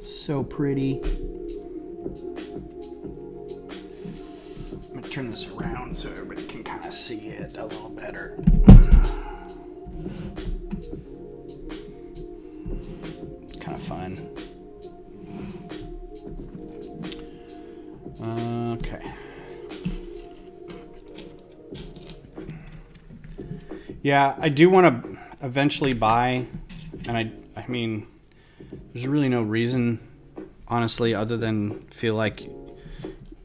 So pretty. I'm gonna turn this around so everybody can kind of see it a little better. It's kind of fun. Okay. Yeah, I do want to eventually buy, and I mean, there's really no reason, honestly, other than feel like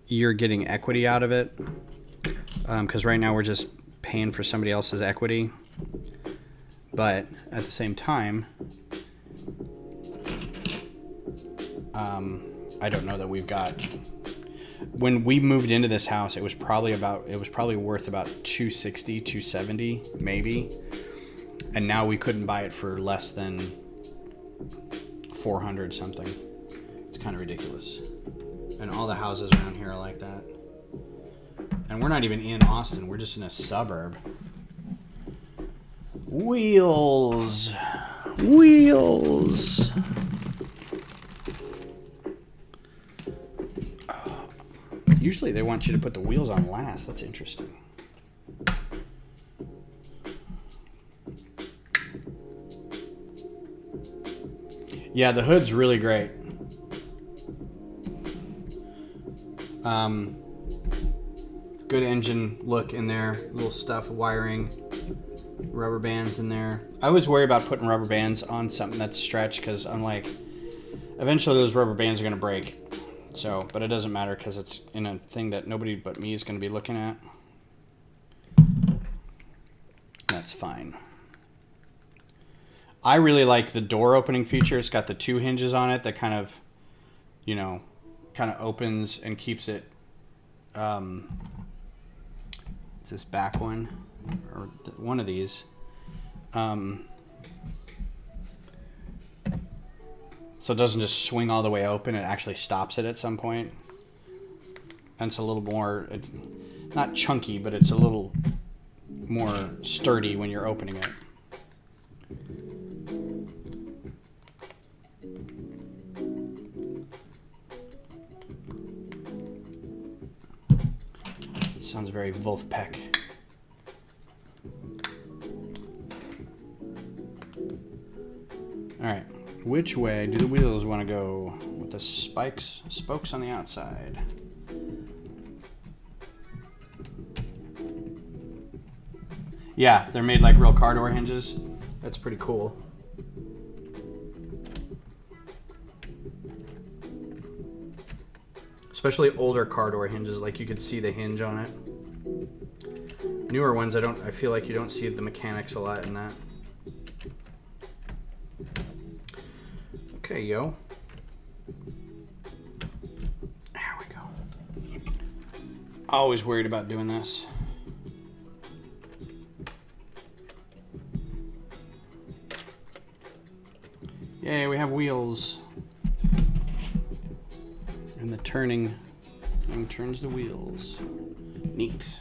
you're getting equity out of it. Because right now we're just paying for somebody else's equity. But at the same time, I don't know that we've got... When we moved into this house, it was probably worth about $260, $270, maybe. And now we couldn't buy it for less than $400 something. It's kind of ridiculous. And all the houses around here are like that. And we're not even in Austin. We're just in a suburb. Wheels. Wheels. Usually they want you to put the wheels on last. That's interesting. Yeah, the hood's really great. Good engine look in there. Little stuff, wiring, rubber bands in there. I always worry about putting rubber bands on something that's stretched because I'm like, eventually those rubber bands are going to break. So, but it doesn't matter because it's in a thing that nobody but me is going to be looking at. That's fine. I really like the door opening feature. It's got the two hinges on it that kind of, you know, kind of opens and keeps it. This back one, or one of these. So it doesn't just swing all the way open. It actually stops it at some point. And it's a little more, not chunky, but it's a little more sturdy when you're opening it. Sounds very Wolfpack. All right, which way do the wheels want to go with the spokes on the outside? Yeah, they're made like real car door hinges. That's pretty cool. Especially older car door hinges, like you could see the hinge on it. Newer ones, I feel like you don't see the mechanics a lot in that. Okay, yo. There we go. Always worried about doing this. Yay, we have wheels. And the turning thing turns the wheels. Neat.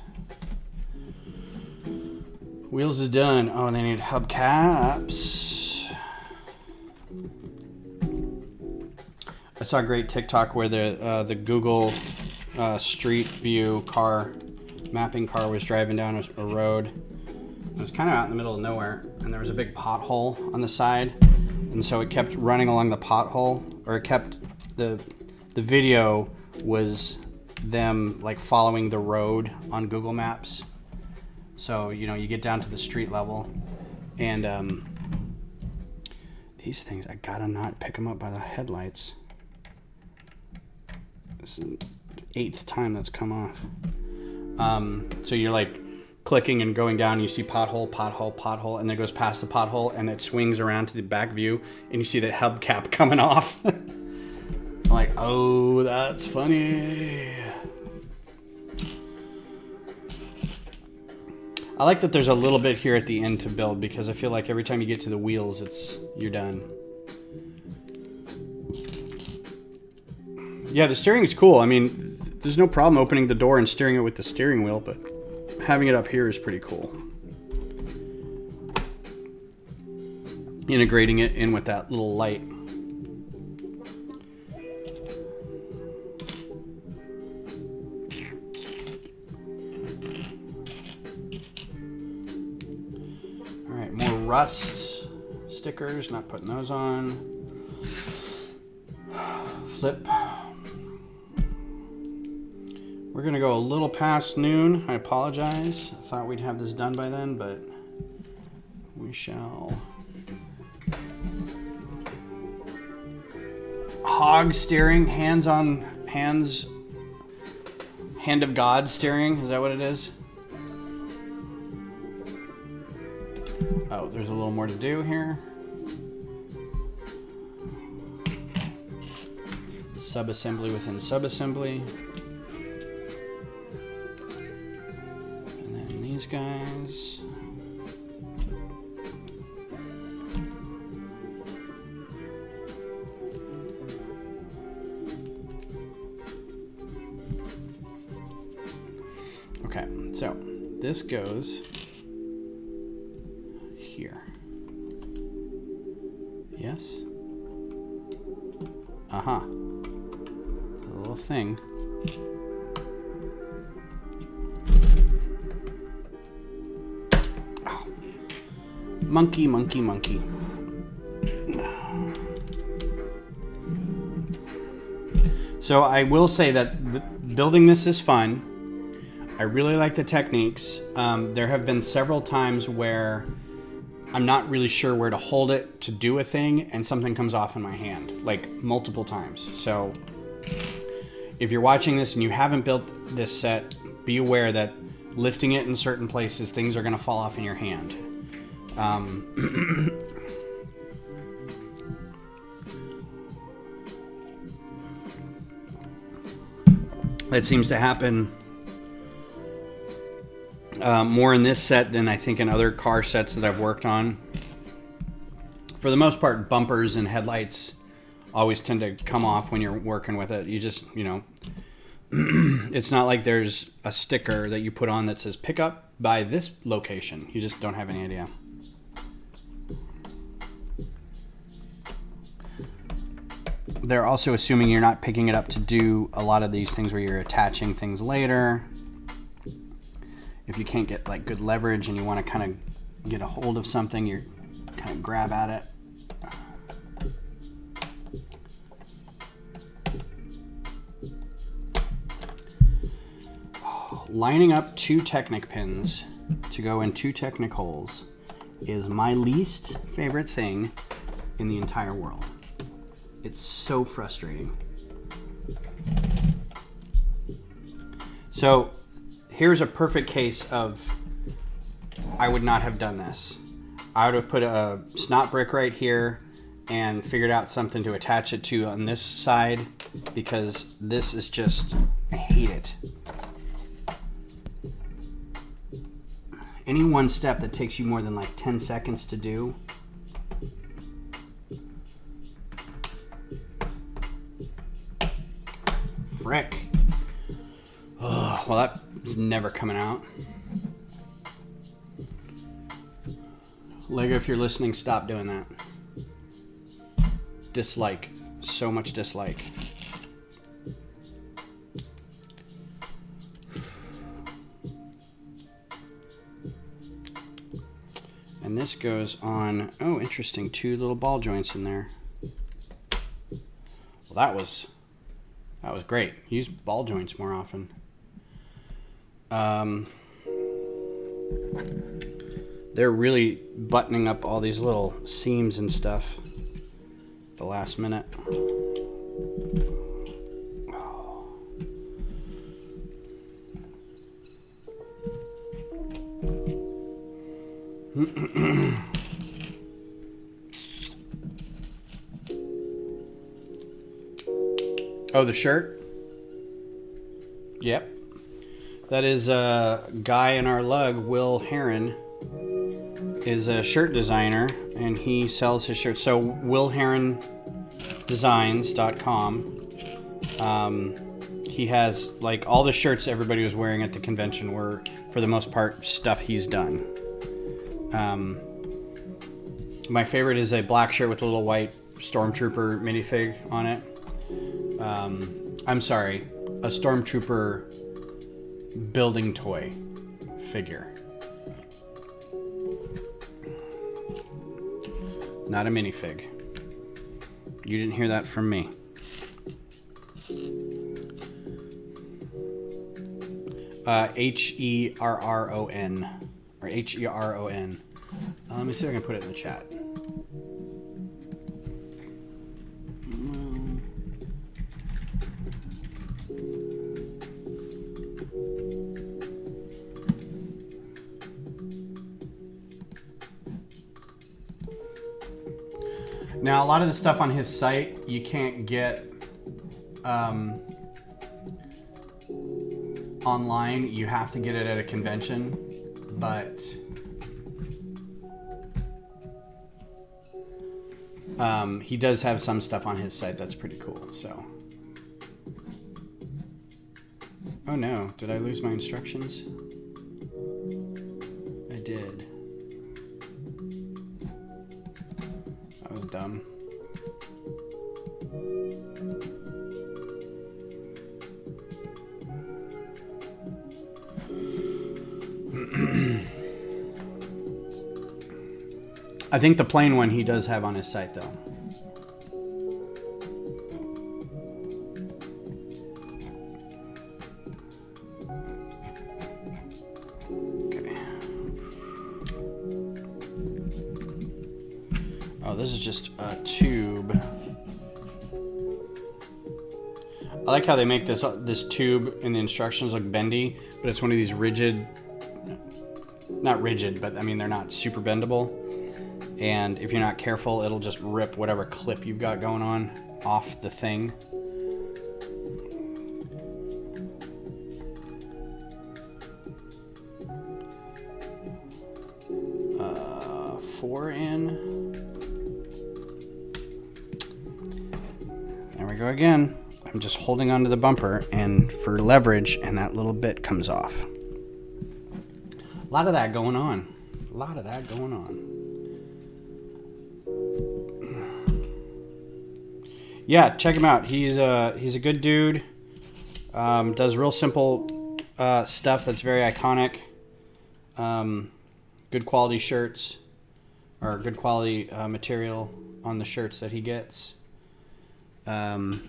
Wheels is done. Oh, and they need hubcaps. I saw a great TikTok where the Google Street View mapping car was driving down a road. It was kind of out in the middle of nowhere, and there was a big pothole on the side, and so it kept running along the pothole, or it kept the video was them like following the road on Google Maps. So you get down to the street level, and these things, I gotta not pick them up by the headlights. This is the 8th time that's come off. So you're like clicking and going down, you see pothole, pothole, pothole, and then it goes past the pothole, and it swings around to the back view, and you see the hubcap coming off. I'm like, oh, that's funny. I like that there's a little bit here at the end to build, because I feel like every time you get to the wheels, you're done. Yeah, the steering is cool. I mean, there's no problem opening the door and steering it with the steering wheel, but having it up here is pretty cool. Integrating it in with that little light. All right, more rust stickers, not putting those on. Flip. We're gonna go a little past noon. I apologize. I thought we'd have this done by then, but we shall. Hog steering, hand of God steering, is that what it is? Oh, there's a little more to do here. Subassembly within subassembly. And then these guys. Okay, so this goes here. Yes? Uh-huh. A little thing. Oh. Monkey, monkey, monkey. So I will say that building this is fun. I really like the techniques. There have been several times where I'm not really sure where to hold it to do a thing, and something comes off in my hand, like multiple times. So if you're watching this and you haven't built this set, be aware that lifting it in certain places, things are going to fall off in your hand. That seems to happen more in this set than I think in other car sets that I've worked on. For the most part, bumpers and headlights always tend to come off when you're working with it. You just, it's not like there's a sticker that you put on that says pick up by this location. You just don't have any idea. They're also assuming you're not picking it up to do a lot of these things where you're attaching things later. If you can't get like good leverage and you want to kind of get a hold of something, you kind of grab at it. Lining up 2 Technic pins to go in 2 Technic holes is my least favorite thing in the entire world. It's so frustrating. So here's a perfect case of I would not have done this. I would have put a snot brick right here and figured out something to attach it to on this side, because this is just, I hate it. Any one step that takes you more than like 10 seconds to do, frick. Oh, well, that is never coming out. Lego, if you're listening, stop doing that. dislike. So much dislike. And this goes on, oh, interesting, 2 little ball joints in there. Well, that was great. Use ball joints more often. They're really buttoning up all these little seams and stuff at the last minute. Oh, the shirt? Yep. That is a guy in our lug, Will Heron, is a shirt designer, and he sells his shirts. So willherondesigns.com. He has, like, all the shirts everybody was wearing at the convention were, for the most part, stuff he's done. My favorite is a black shirt with a little white Stormtrooper minifig on it. I'm sorry, a Stormtrooper building toy figure. Not a minifig. You didn't hear that from me. H-E-R-R-O-N. Or H-E-R-O-N. Let me see if I can put it in the chat. Now, a lot of the stuff on his site you can't get online. You have to get it at a convention, but he does have some stuff on his site that's pretty cool. So, oh no, did I lose my instructions? I did. That was dumb. I think the plain one he does have on his site, though. Okay. Oh, this is just a tube. I like how they make this tube in the instructions look bendy, but it's one of these rigid, not rigid, but I mean they're not super bendable. And if you're not careful, it'll just rip whatever clip you've got going on off the thing. Four in. There we go again. I'm just holding onto the bumper and for leverage, and that little bit comes off. A lot of that going on. A lot of that going on. Yeah, check him out. He's a good dude. Does real simple stuff that's very iconic. Good quality shirts, or good quality material on the shirts that he gets. Good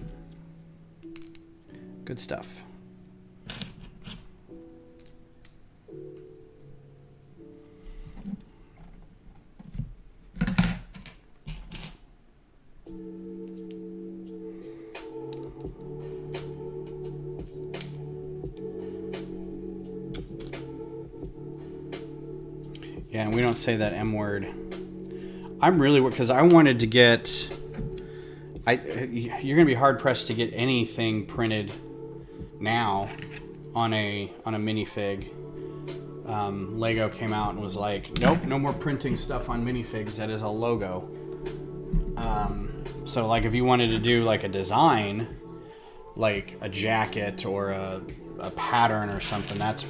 stuff. Yeah, and we don't say that M word. I'm really, because I wanted to get, you're gonna be hard pressed to get anything printed now on a minifig. Lego came out and was like, nope, no more printing stuff on minifigs that is a logo. So like if you wanted to do like a design, like a jacket or a pattern or something, that's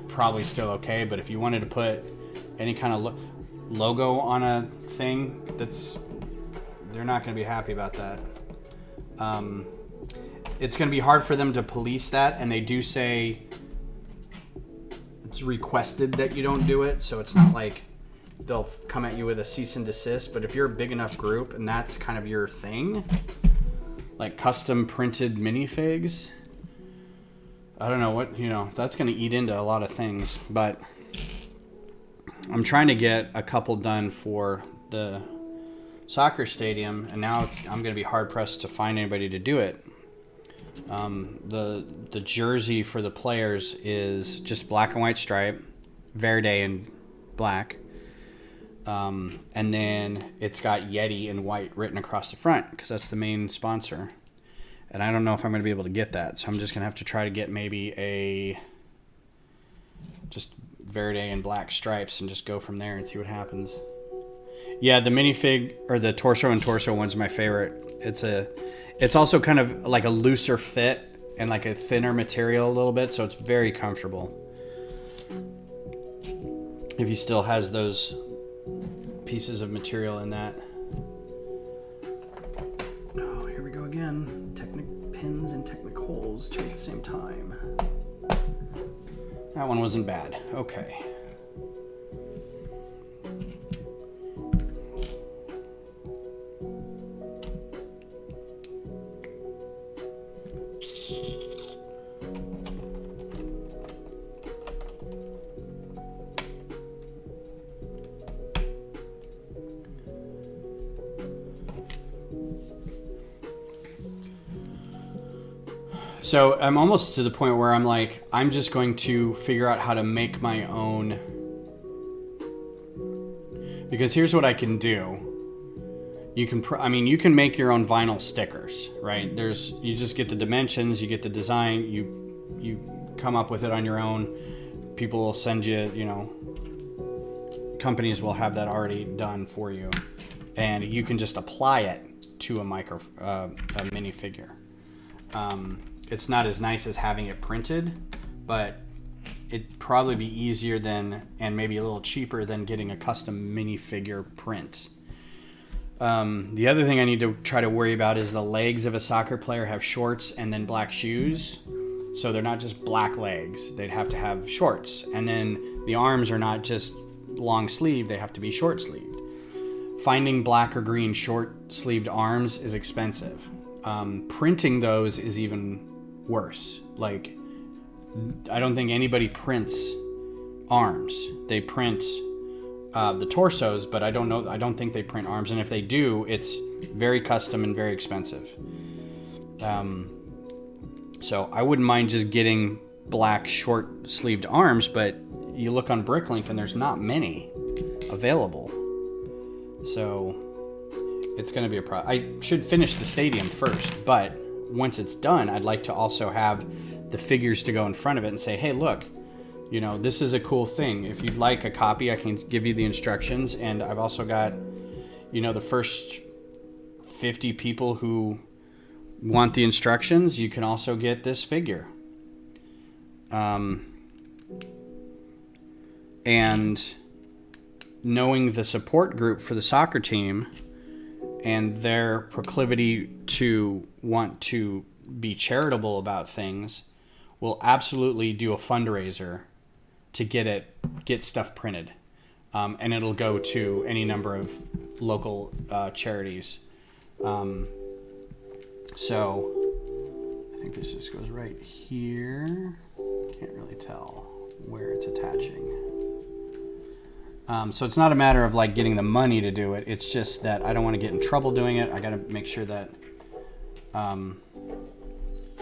probably still okay. But if you wanted to put any kind of logo on a thing that's they're not going to be happy about that. It's going to be hard for them to police that, and they do say it's requested that you don't do it, so it's not like they'll come at you with a cease and desist. But if you're a big enough group and that's kind of your thing, like custom printed minifigs, I don't know what, that's going to eat into a lot of things. But I'm trying to get a couple done for the soccer stadium, and now I'm going to be hard pressed to find anybody to do it. The jersey for the players is just black and white stripe, Verde and black, and then it's got Yeti in white written across the front because that's the main sponsor. And I don't know if I'm going to be able to get that, so I'm just going to have to try to get maybe a just Verde and black stripes and just go from there and see what happens. Yeah, the minifig, or the torso and torso one's my favorite. It's also kind of like a looser fit and like a thinner material a little bit, so it's very comfortable. If he still has those pieces of material in that. Oh, here we go again. Technic pins and Technic holes, two at the same time. That one wasn't bad. Okay. So I'm almost to the point where I'm like, I'm just going to figure out how to make my own. Because here's what I can do. You can make your own vinyl stickers, right? You just get the dimensions, you get the design, you come up with it on your own. People will send you, companies will have that already done for you, and you can just apply it to a minifigure. It's not as nice as having it printed, but it'd probably be easier and maybe a little cheaper than getting a custom minifigure print. The other thing I need to try to worry about is the legs of a soccer player have shorts and then black shoes. So they're not just black legs. They'd have to have shorts. And then the arms are not just long sleeved, they have to be short sleeved. Finding black or green short sleeved arms is expensive. Printing those is even worse. Like, I don't think anybody prints arms. They print the torsos, but I don't think they print arms. And if they do, it's very custom and very expensive. So I wouldn't mind just getting black short sleeved arms, but you look on Bricklink and there's not many available. So it's going to be a problem. I should finish the stadium first, but once it's done, I'd like to also have the figures to go in front of it and say, hey, look, this is a cool thing. If you'd like a copy, I can give you the instructions. And I've also got, the first 50 people who want the instructions, you can also get this figure. And knowing the support group for the soccer team and their proclivity to want to be charitable about things, will absolutely do a fundraiser to get stuff printed. And it'll go to any number of local charities. So I think this just goes right here. Can't really tell where it's attaching. So it's not a matter of like getting the money to do it. It's just that I don't want to get in trouble doing it. I got to make sure that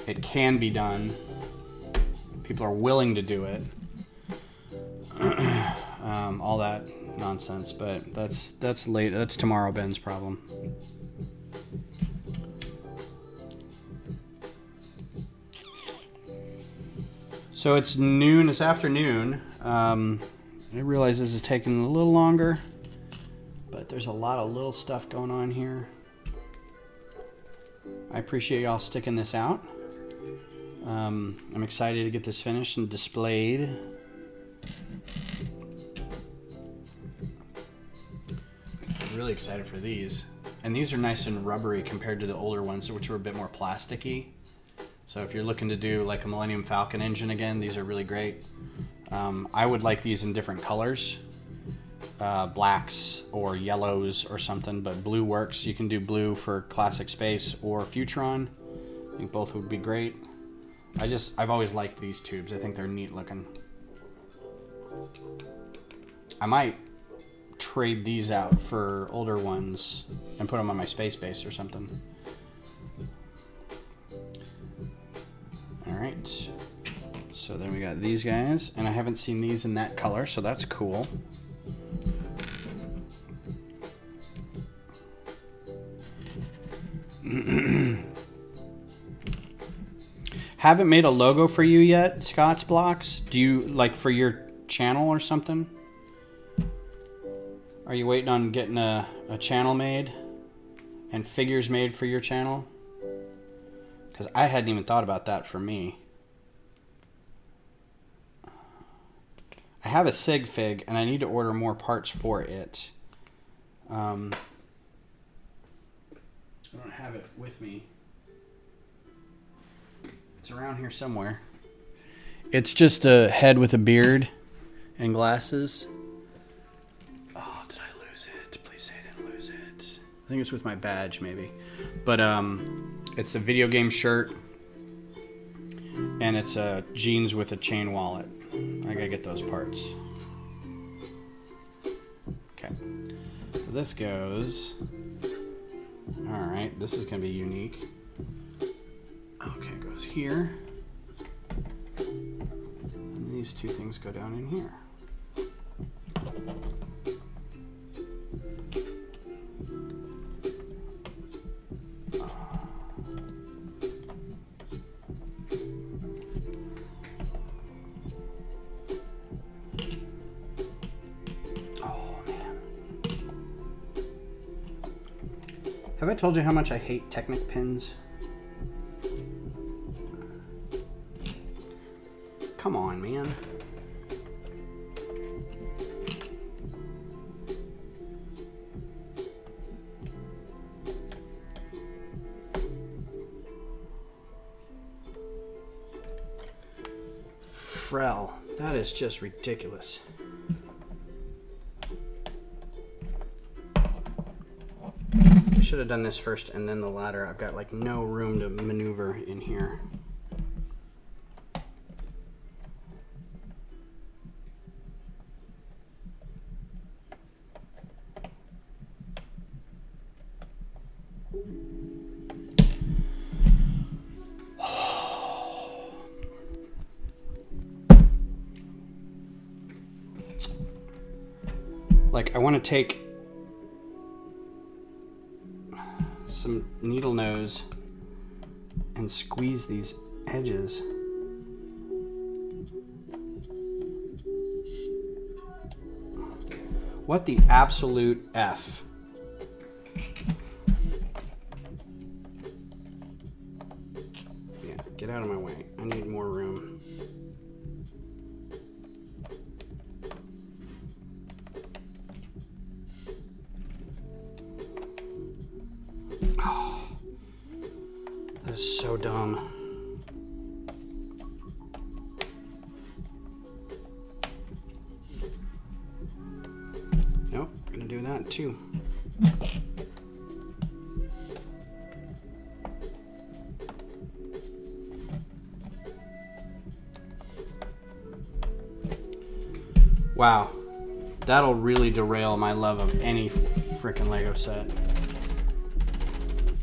it can be done. People are willing to do it. All that nonsense, but that's late. That's tomorrow Ben's problem. So it's noon this afternoon. I realize this is taking a little longer, but there's a lot of little stuff going on here. I appreciate y'all sticking this out. I'm excited to get this finished and displayed. I'm really excited for these. And these are nice and rubbery compared to the older ones, which were a bit more plasticky. So if you're looking to do like a Millennium Falcon engine again, these are really great. I would like these in different colors, blacks or yellows or something, but blue works. You can do blue for Classic Space or Futron. I think both would be great. I've always liked these tubes. I think they're neat looking. I might trade these out for older ones and put them on my space base or something. All right. So then we got these guys, and I haven't seen these in that color, so that's cool. Haven't made a logo for you yet, Scott's Blocks? Do you, like, for your channel or something? Are you waiting on getting a channel made and figures made for your channel? Because I hadn't even thought about that for me. I have a sig fig and I need to order more parts for it. I don't have it with me. It's around here somewhere. It's just a head with a beard and glasses. Oh, did I lose it? Please say I didn't lose it. I think it's with my badge maybe. But it's a video game shirt and it's jeans with a chain wallet. I gotta get those parts. Okay. So this goes... Alright, this is gonna be unique. Okay, it goes here. And these two things go down in here. Have I told you how much I hate Technic pins? Come on, man. Frel, that is just ridiculous. I should have done this first and then the ladder. I've got like no room to maneuver in here. Like, I want to take some needle nose and squeeze these edges. What the absolute F? Yeah, get out of my way. I need more room. Oh, that is so dumb. Nope, gonna do that too. Wow, that'll really derail my love of any freaking Lego set.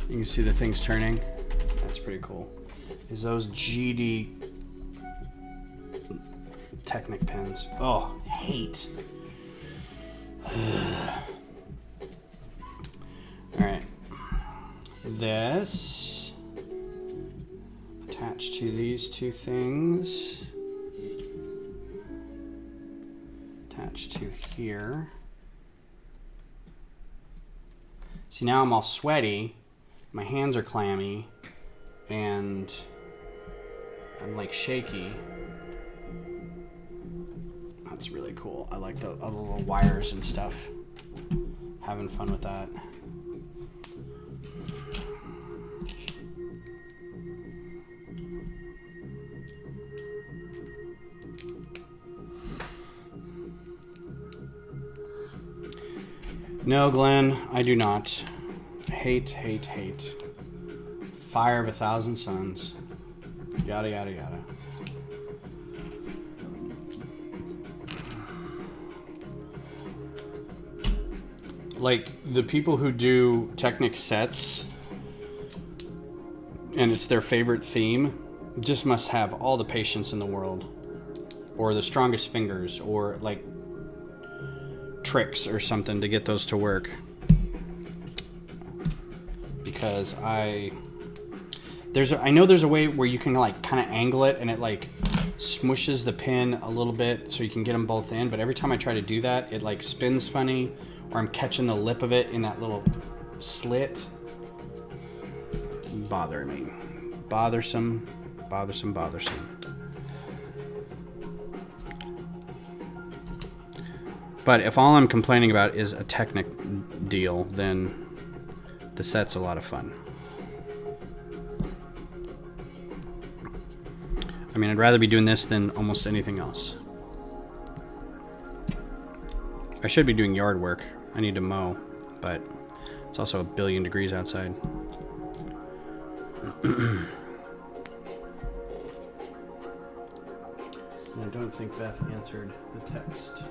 You can see the things turning. That's pretty cool. Is those GD Technic pins? Oh, hate. Alright. This attached to these two things. Attached to here. See, now I'm all sweaty. My hands are clammy and I'm like shaky. That's really cool. I like the little wires and stuff. Having fun with that. No, Glenn, I do not. Hate, hate, hate. Fire of 1,000 suns. Yada, yada, yada. Like, the people who do Technic sets, and it's their favorite theme, just must have all the patience in the world. Or the strongest fingers, or, like, tricks or something to get those to work. Because I know there's a way where you can, like, kind of angle it, and it, like, smushes the pin a little bit so you can get them both in, but every time I try to do that, it, like, spins funny, or I'm catching the lip of it in that little slit. Bother me. Bothersome, bothersome, bothersome. But if all I'm complaining about is a Technic deal, then the set's a lot of fun. I mean, I'd rather be doing this than almost anything else. I should be doing yard work. I need to mow, but it's also 1 billion degrees outside. I don't think Beth answered the text.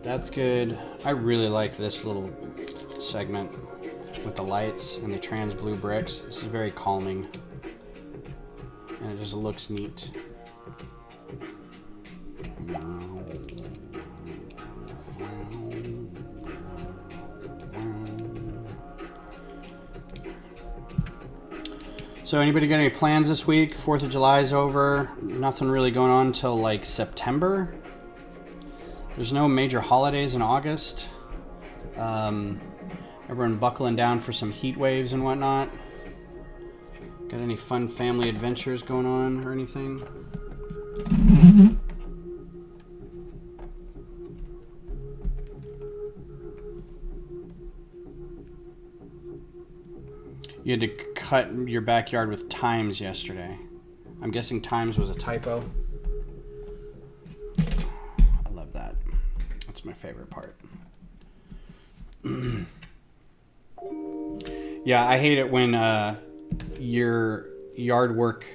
That's good. I really like this little segment with the lights and the trans blue bricks. This is very calming. And it just looks neat. So anybody got any plans this week? 4th of July is over. Nothing really going on until like September. There's no major holidays in August. Everyone buckling down for some heat waves and whatnot. Got any fun family adventures going on or anything? You had to cut your backyard with Times yesterday. I'm guessing Times was a typo. I love that. That's my favorite part. Yeah, I hate it when your yard work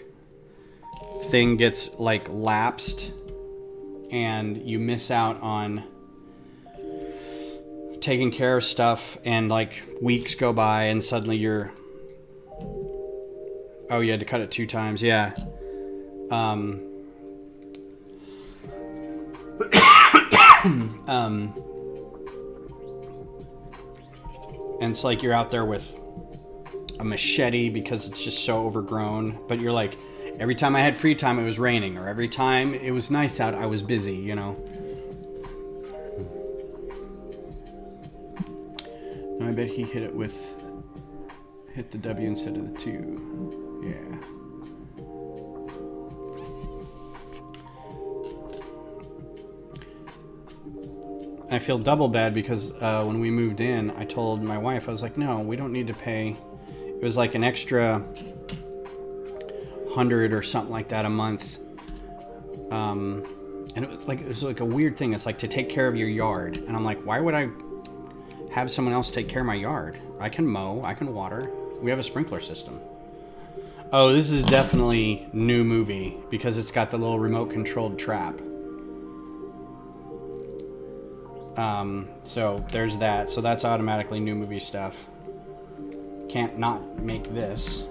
thing gets like lapsed and you miss out on taking care of stuff and like weeks go by and suddenly you're... Oh, you had to cut it 2 times. Yeah. And it's like you're out there with a machete because it's just so overgrown. But you're like, every time I had free time, it was raining. Or every time it was nice out, I was busy, you know. I bet he hit the W instead of the 2. Yeah. I feel double bad because when we moved in, I told my wife, I was like, no, we don't need to pay. It was like an extra $100 or something like that a month. And it was like a weird thing. It's like to take care of your yard. And I'm like, why would I have someone else take care of my yard? I can mow, I can water. We have a sprinkler system. Oh, this is definitely new movie because it's got the little remote controlled trap. So there's that. So that's automatically new movie stuff. Can't not make this.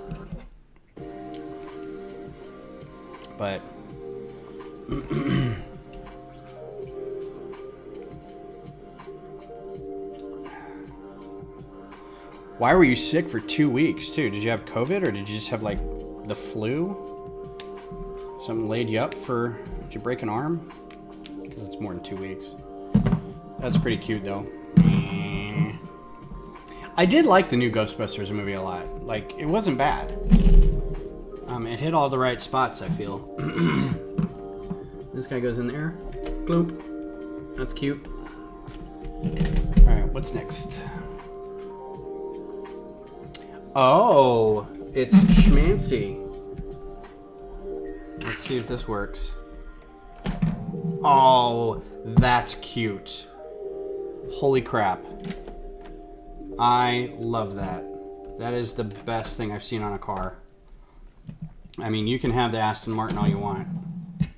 But why were you sick for 2 weeks too? Did you have COVID or did you just have like the flu? Something laid you up for, did you break an arm? Because it's more than 2 weeks. That's pretty cute though. I did like the new Ghostbusters movie a lot. Like, it wasn't bad. It hit all the right spots, I feel. This guy goes in there. Gloop. That's cute. All right, what's next? Oh, it's schmancy. Let's see if this works. Oh, that's cute. Holy crap. I love that. That is the best thing I've seen on a car. I mean, you can have the Aston Martin all you want.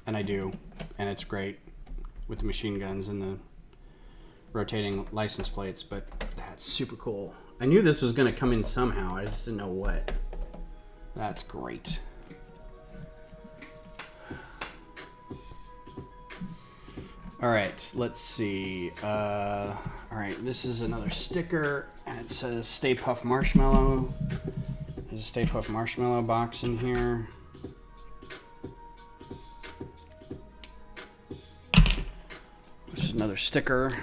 And I do. And it's great with the machine guns and the rotating license plates, but that's super cool. I knew this was going to come in somehow. I just didn't know what. That's great. All right, let's see. All right, this is another sticker, and it says Stay Puft Marshmallow. There's a Stay Puft Marshmallow box in here. This is another sticker.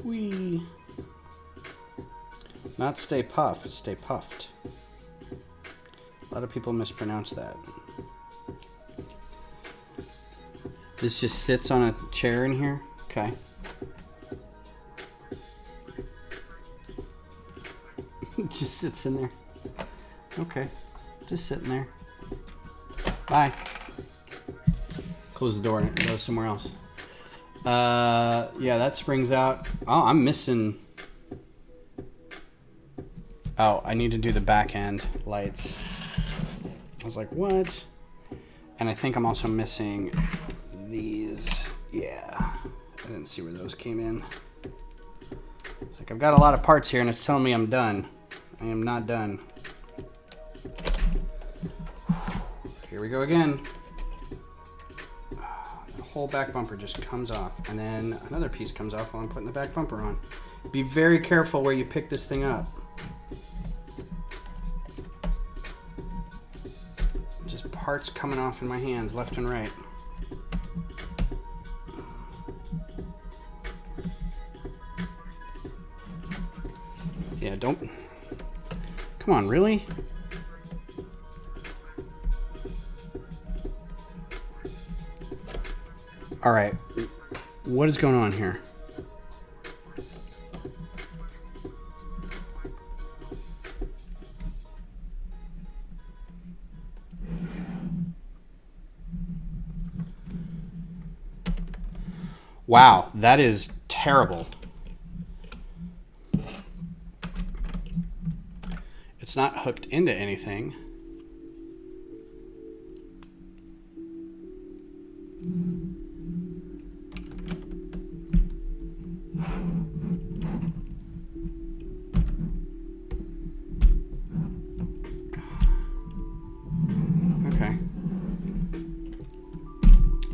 Whee. Not Stay Puff, it's Stay Puffed. A lot of people mispronounce that. This just sits on a chair in here? Okay. It just sits in there. Okay. Just sitting there. Bye. Close the door and it goes somewhere else. Yeah, that springs out. Oh, I'm missing. Oh, I need to do the back end lights. I was like, what? And I think I'm also missing these. Yeah, I didn't see where those came in. It's like I've got a lot of parts here and it's telling me I'm done. I am not done. Here we go again. The whole back bumper just comes off, and then another piece comes off while I'm putting the back bumper on. Be very careful where you pick this thing up. Just parts coming off in my hands left and right. Yeah, don't. Come on, really? All right, what is going on here? Wow, that is terrible. It's not hooked into anything.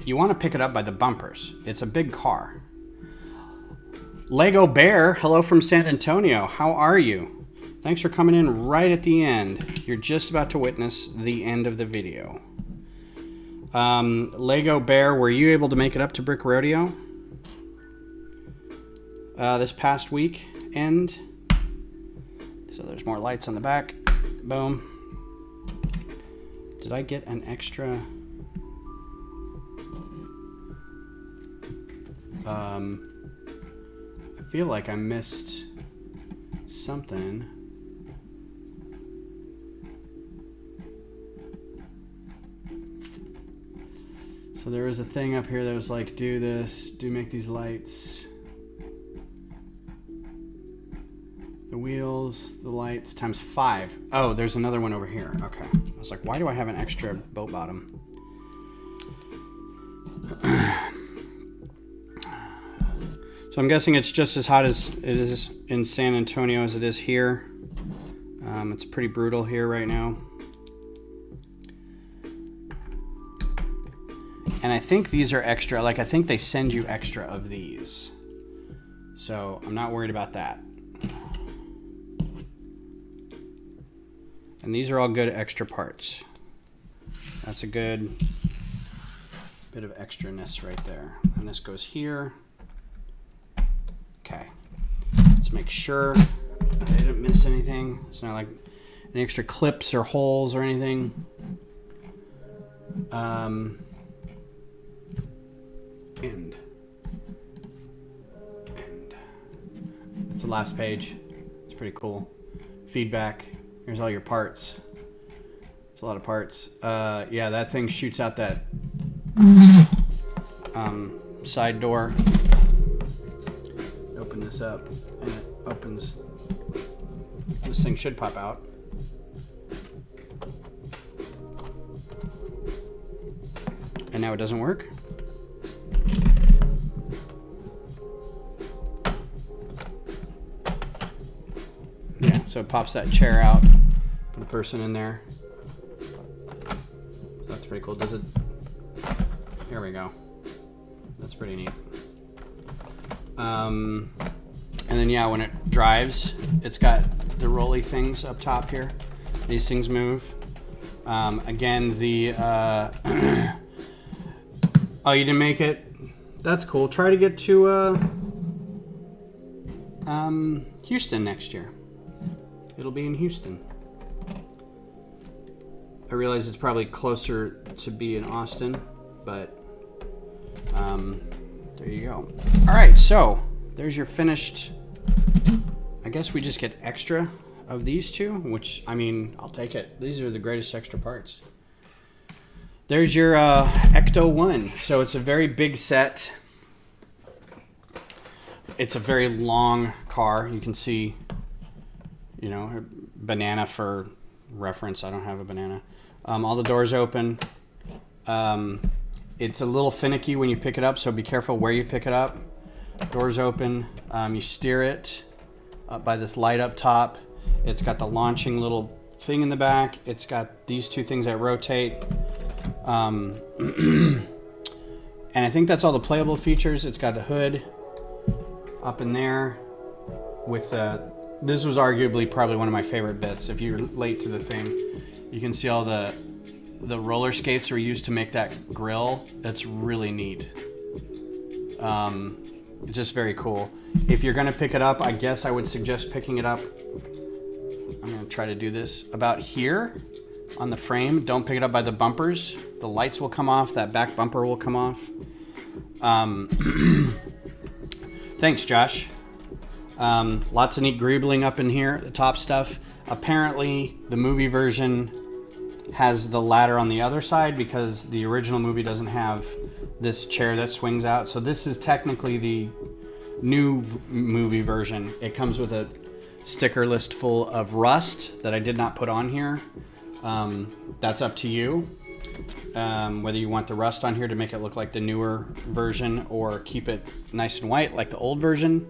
You want to pick it up by the bumpers. It's a big car. Lego Bear, hello from San Antonio. How are you? Thanks for coming in right at the end. You're just about to witness the end of the video. Lego Bear, were you able to make it up to Brick Rodeo this past weekend? So there's more lights on the back. Boom. Did I get an extra... I feel like I missed something. So there was a thing up here that was like, do this, make these lights. The wheels, the lights, times 5. Oh, there's another one over here. Okay. I was like, why do I have an extra boat bottom? So I'm guessing it's just as hot as it is in San Antonio as it is here. It's pretty brutal here right now. And I think these are extra, like I think they send you extra of these. So I'm not worried about that. And these are all good extra parts. That's a good bit of extraness right there. And this goes here. Okay. Let's make sure I didn't miss anything. It's not like any extra clips or holes or anything. End. It's the last page. It's pretty cool. Feedback. Here's all your parts. It's a lot of parts. Yeah, that thing shoots out that side door. Open this up, and it opens. This thing should pop out. And now it doesn't work. Yeah, so it pops that chair out. Put a person in there. So that's pretty cool. Does it? Here we go. That's pretty neat. And then yeah, when it drives, it's got the rolly things up top here. These things move. Again, the oh, you didn't make it? That's cool. Try to get to Houston next year. It'll be in Houston. I realize it's probably closer to be in Austin, but there you go. All right, so there's your finished. I guess we just get extra of these two, which, I mean, I'll take it. These are the greatest extra parts. There's your ECTO-1. So it's a very big set. It's a very long car. You can see, you know, banana for reference. I don't have a banana. All the doors open. It's a little finicky when you pick it up, so be careful where you pick it up. Doors open. You steer it up by this light up top. It's got the launching little thing in the back. It's got these two things that rotate. And I think that's all the playable features. It's got a hood up in there with this was arguably probably one of my favorite bits. If you're late to the thing, you can see all the roller skates were used to make that grill. That's really neat. Just very cool. If you're gonna pick it up, I guess I would suggest picking it up. I'm gonna try to do this about here on the frame. Don't pick it up by the bumpers. The lights will come off. That back bumper will come off. Thanks, Josh. Lots of neat greebling up in here. The top stuff. Apparently, the movie version has the ladder on the other side because the original movie doesn't have this chair that swings out. So this is technically the new movie version. It comes with a sticker list full of rust that I did not put on here. That's up to you. Whether you want the rust on here to make it look like the newer version or keep it nice and white like the old version.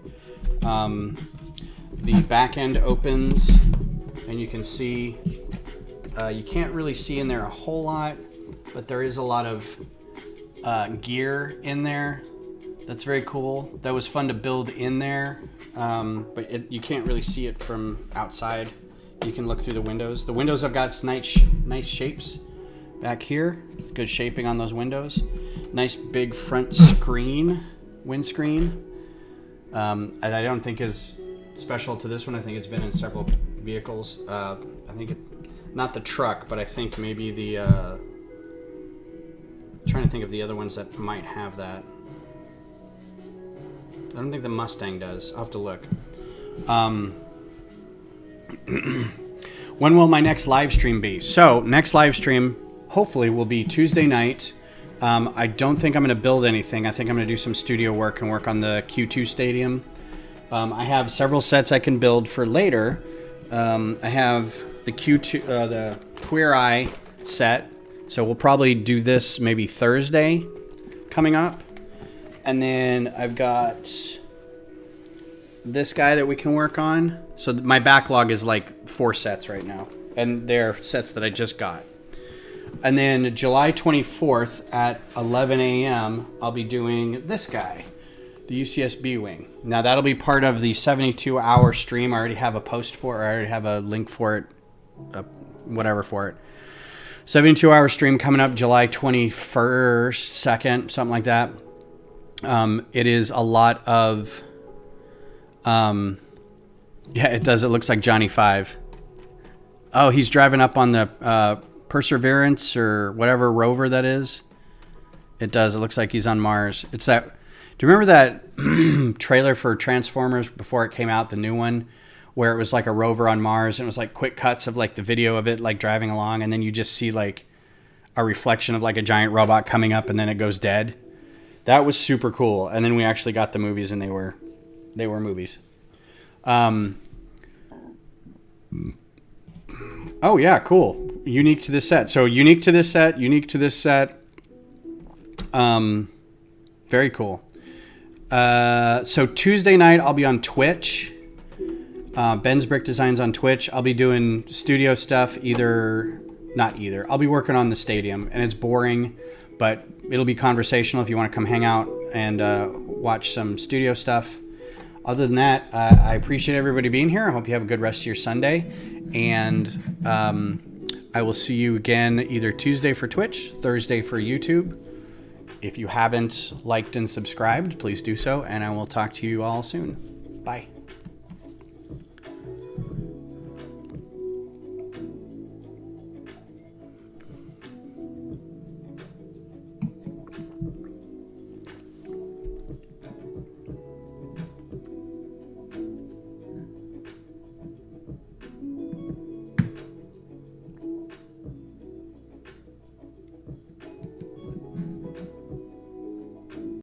The back end opens and you can see, you can't really see in there a whole lot, but there is a lot of gear in there. That's very cool. That was fun to build in there, but you can't really see it from outside. You can look through the windows. The windows have got nice shapes back here. Good shaping on those windows. Nice big front screen, windscreen. I don't think is special to this one. I think it's been in several vehicles. I think not the truck, but I think maybe the. Trying to think of the other ones that might have that. I don't think the Mustang does. I'll have to look. When will my next live stream be? So, next live stream, hopefully, will be Tuesday night. I don't think I'm going to build anything. I think I'm going to do some studio work and work on the Q2 Stadium. I have several sets I can build for later. I have the Q2, the Queer Eye set. So we'll probably do this maybe Thursday coming up. And then I've got this guy that we can work on. So my backlog is like 4 sets right now. And they're sets that I just got. And then July 24th at 11 a.m., I'll be doing this guy, the UCSB wing. Now that'll be part of the 72-hour stream. I already have a post for it. I already have a link for it, whatever for it. 72-hour stream coming up July 21st, 2nd, something like that. It is a lot of Yeah, it does. It looks like Johnny Five. Oh, he's driving up on the Perseverance or whatever rover that is. It does. It looks like he's on Mars. It's that. Do you remember that trailer for Transformers before it came out, the new one, where it was like a rover on Mars and it was like quick cuts of like the video of it like driving along, and then you just see like a reflection of like a giant robot coming up and then it goes dead. That was super cool. And then we actually got the movies and they were movies. Oh yeah, cool. Unique to this set. So unique to this set. Very cool. So Tuesday night I'll be on Twitch. Ben's Brick Designs on Twitch. I'll be doing studio stuff. I'll be working on the stadium, and it's boring, but it'll be conversational if you want to come hang out and watch some studio stuff. Other than that, I appreciate everybody being here. I hope you have a good rest of your Sunday, and I will see you again either Tuesday for Twitch, Thursday for YouTube. If you haven't liked and subscribed, please do so, and I will talk to you all soon. Bye.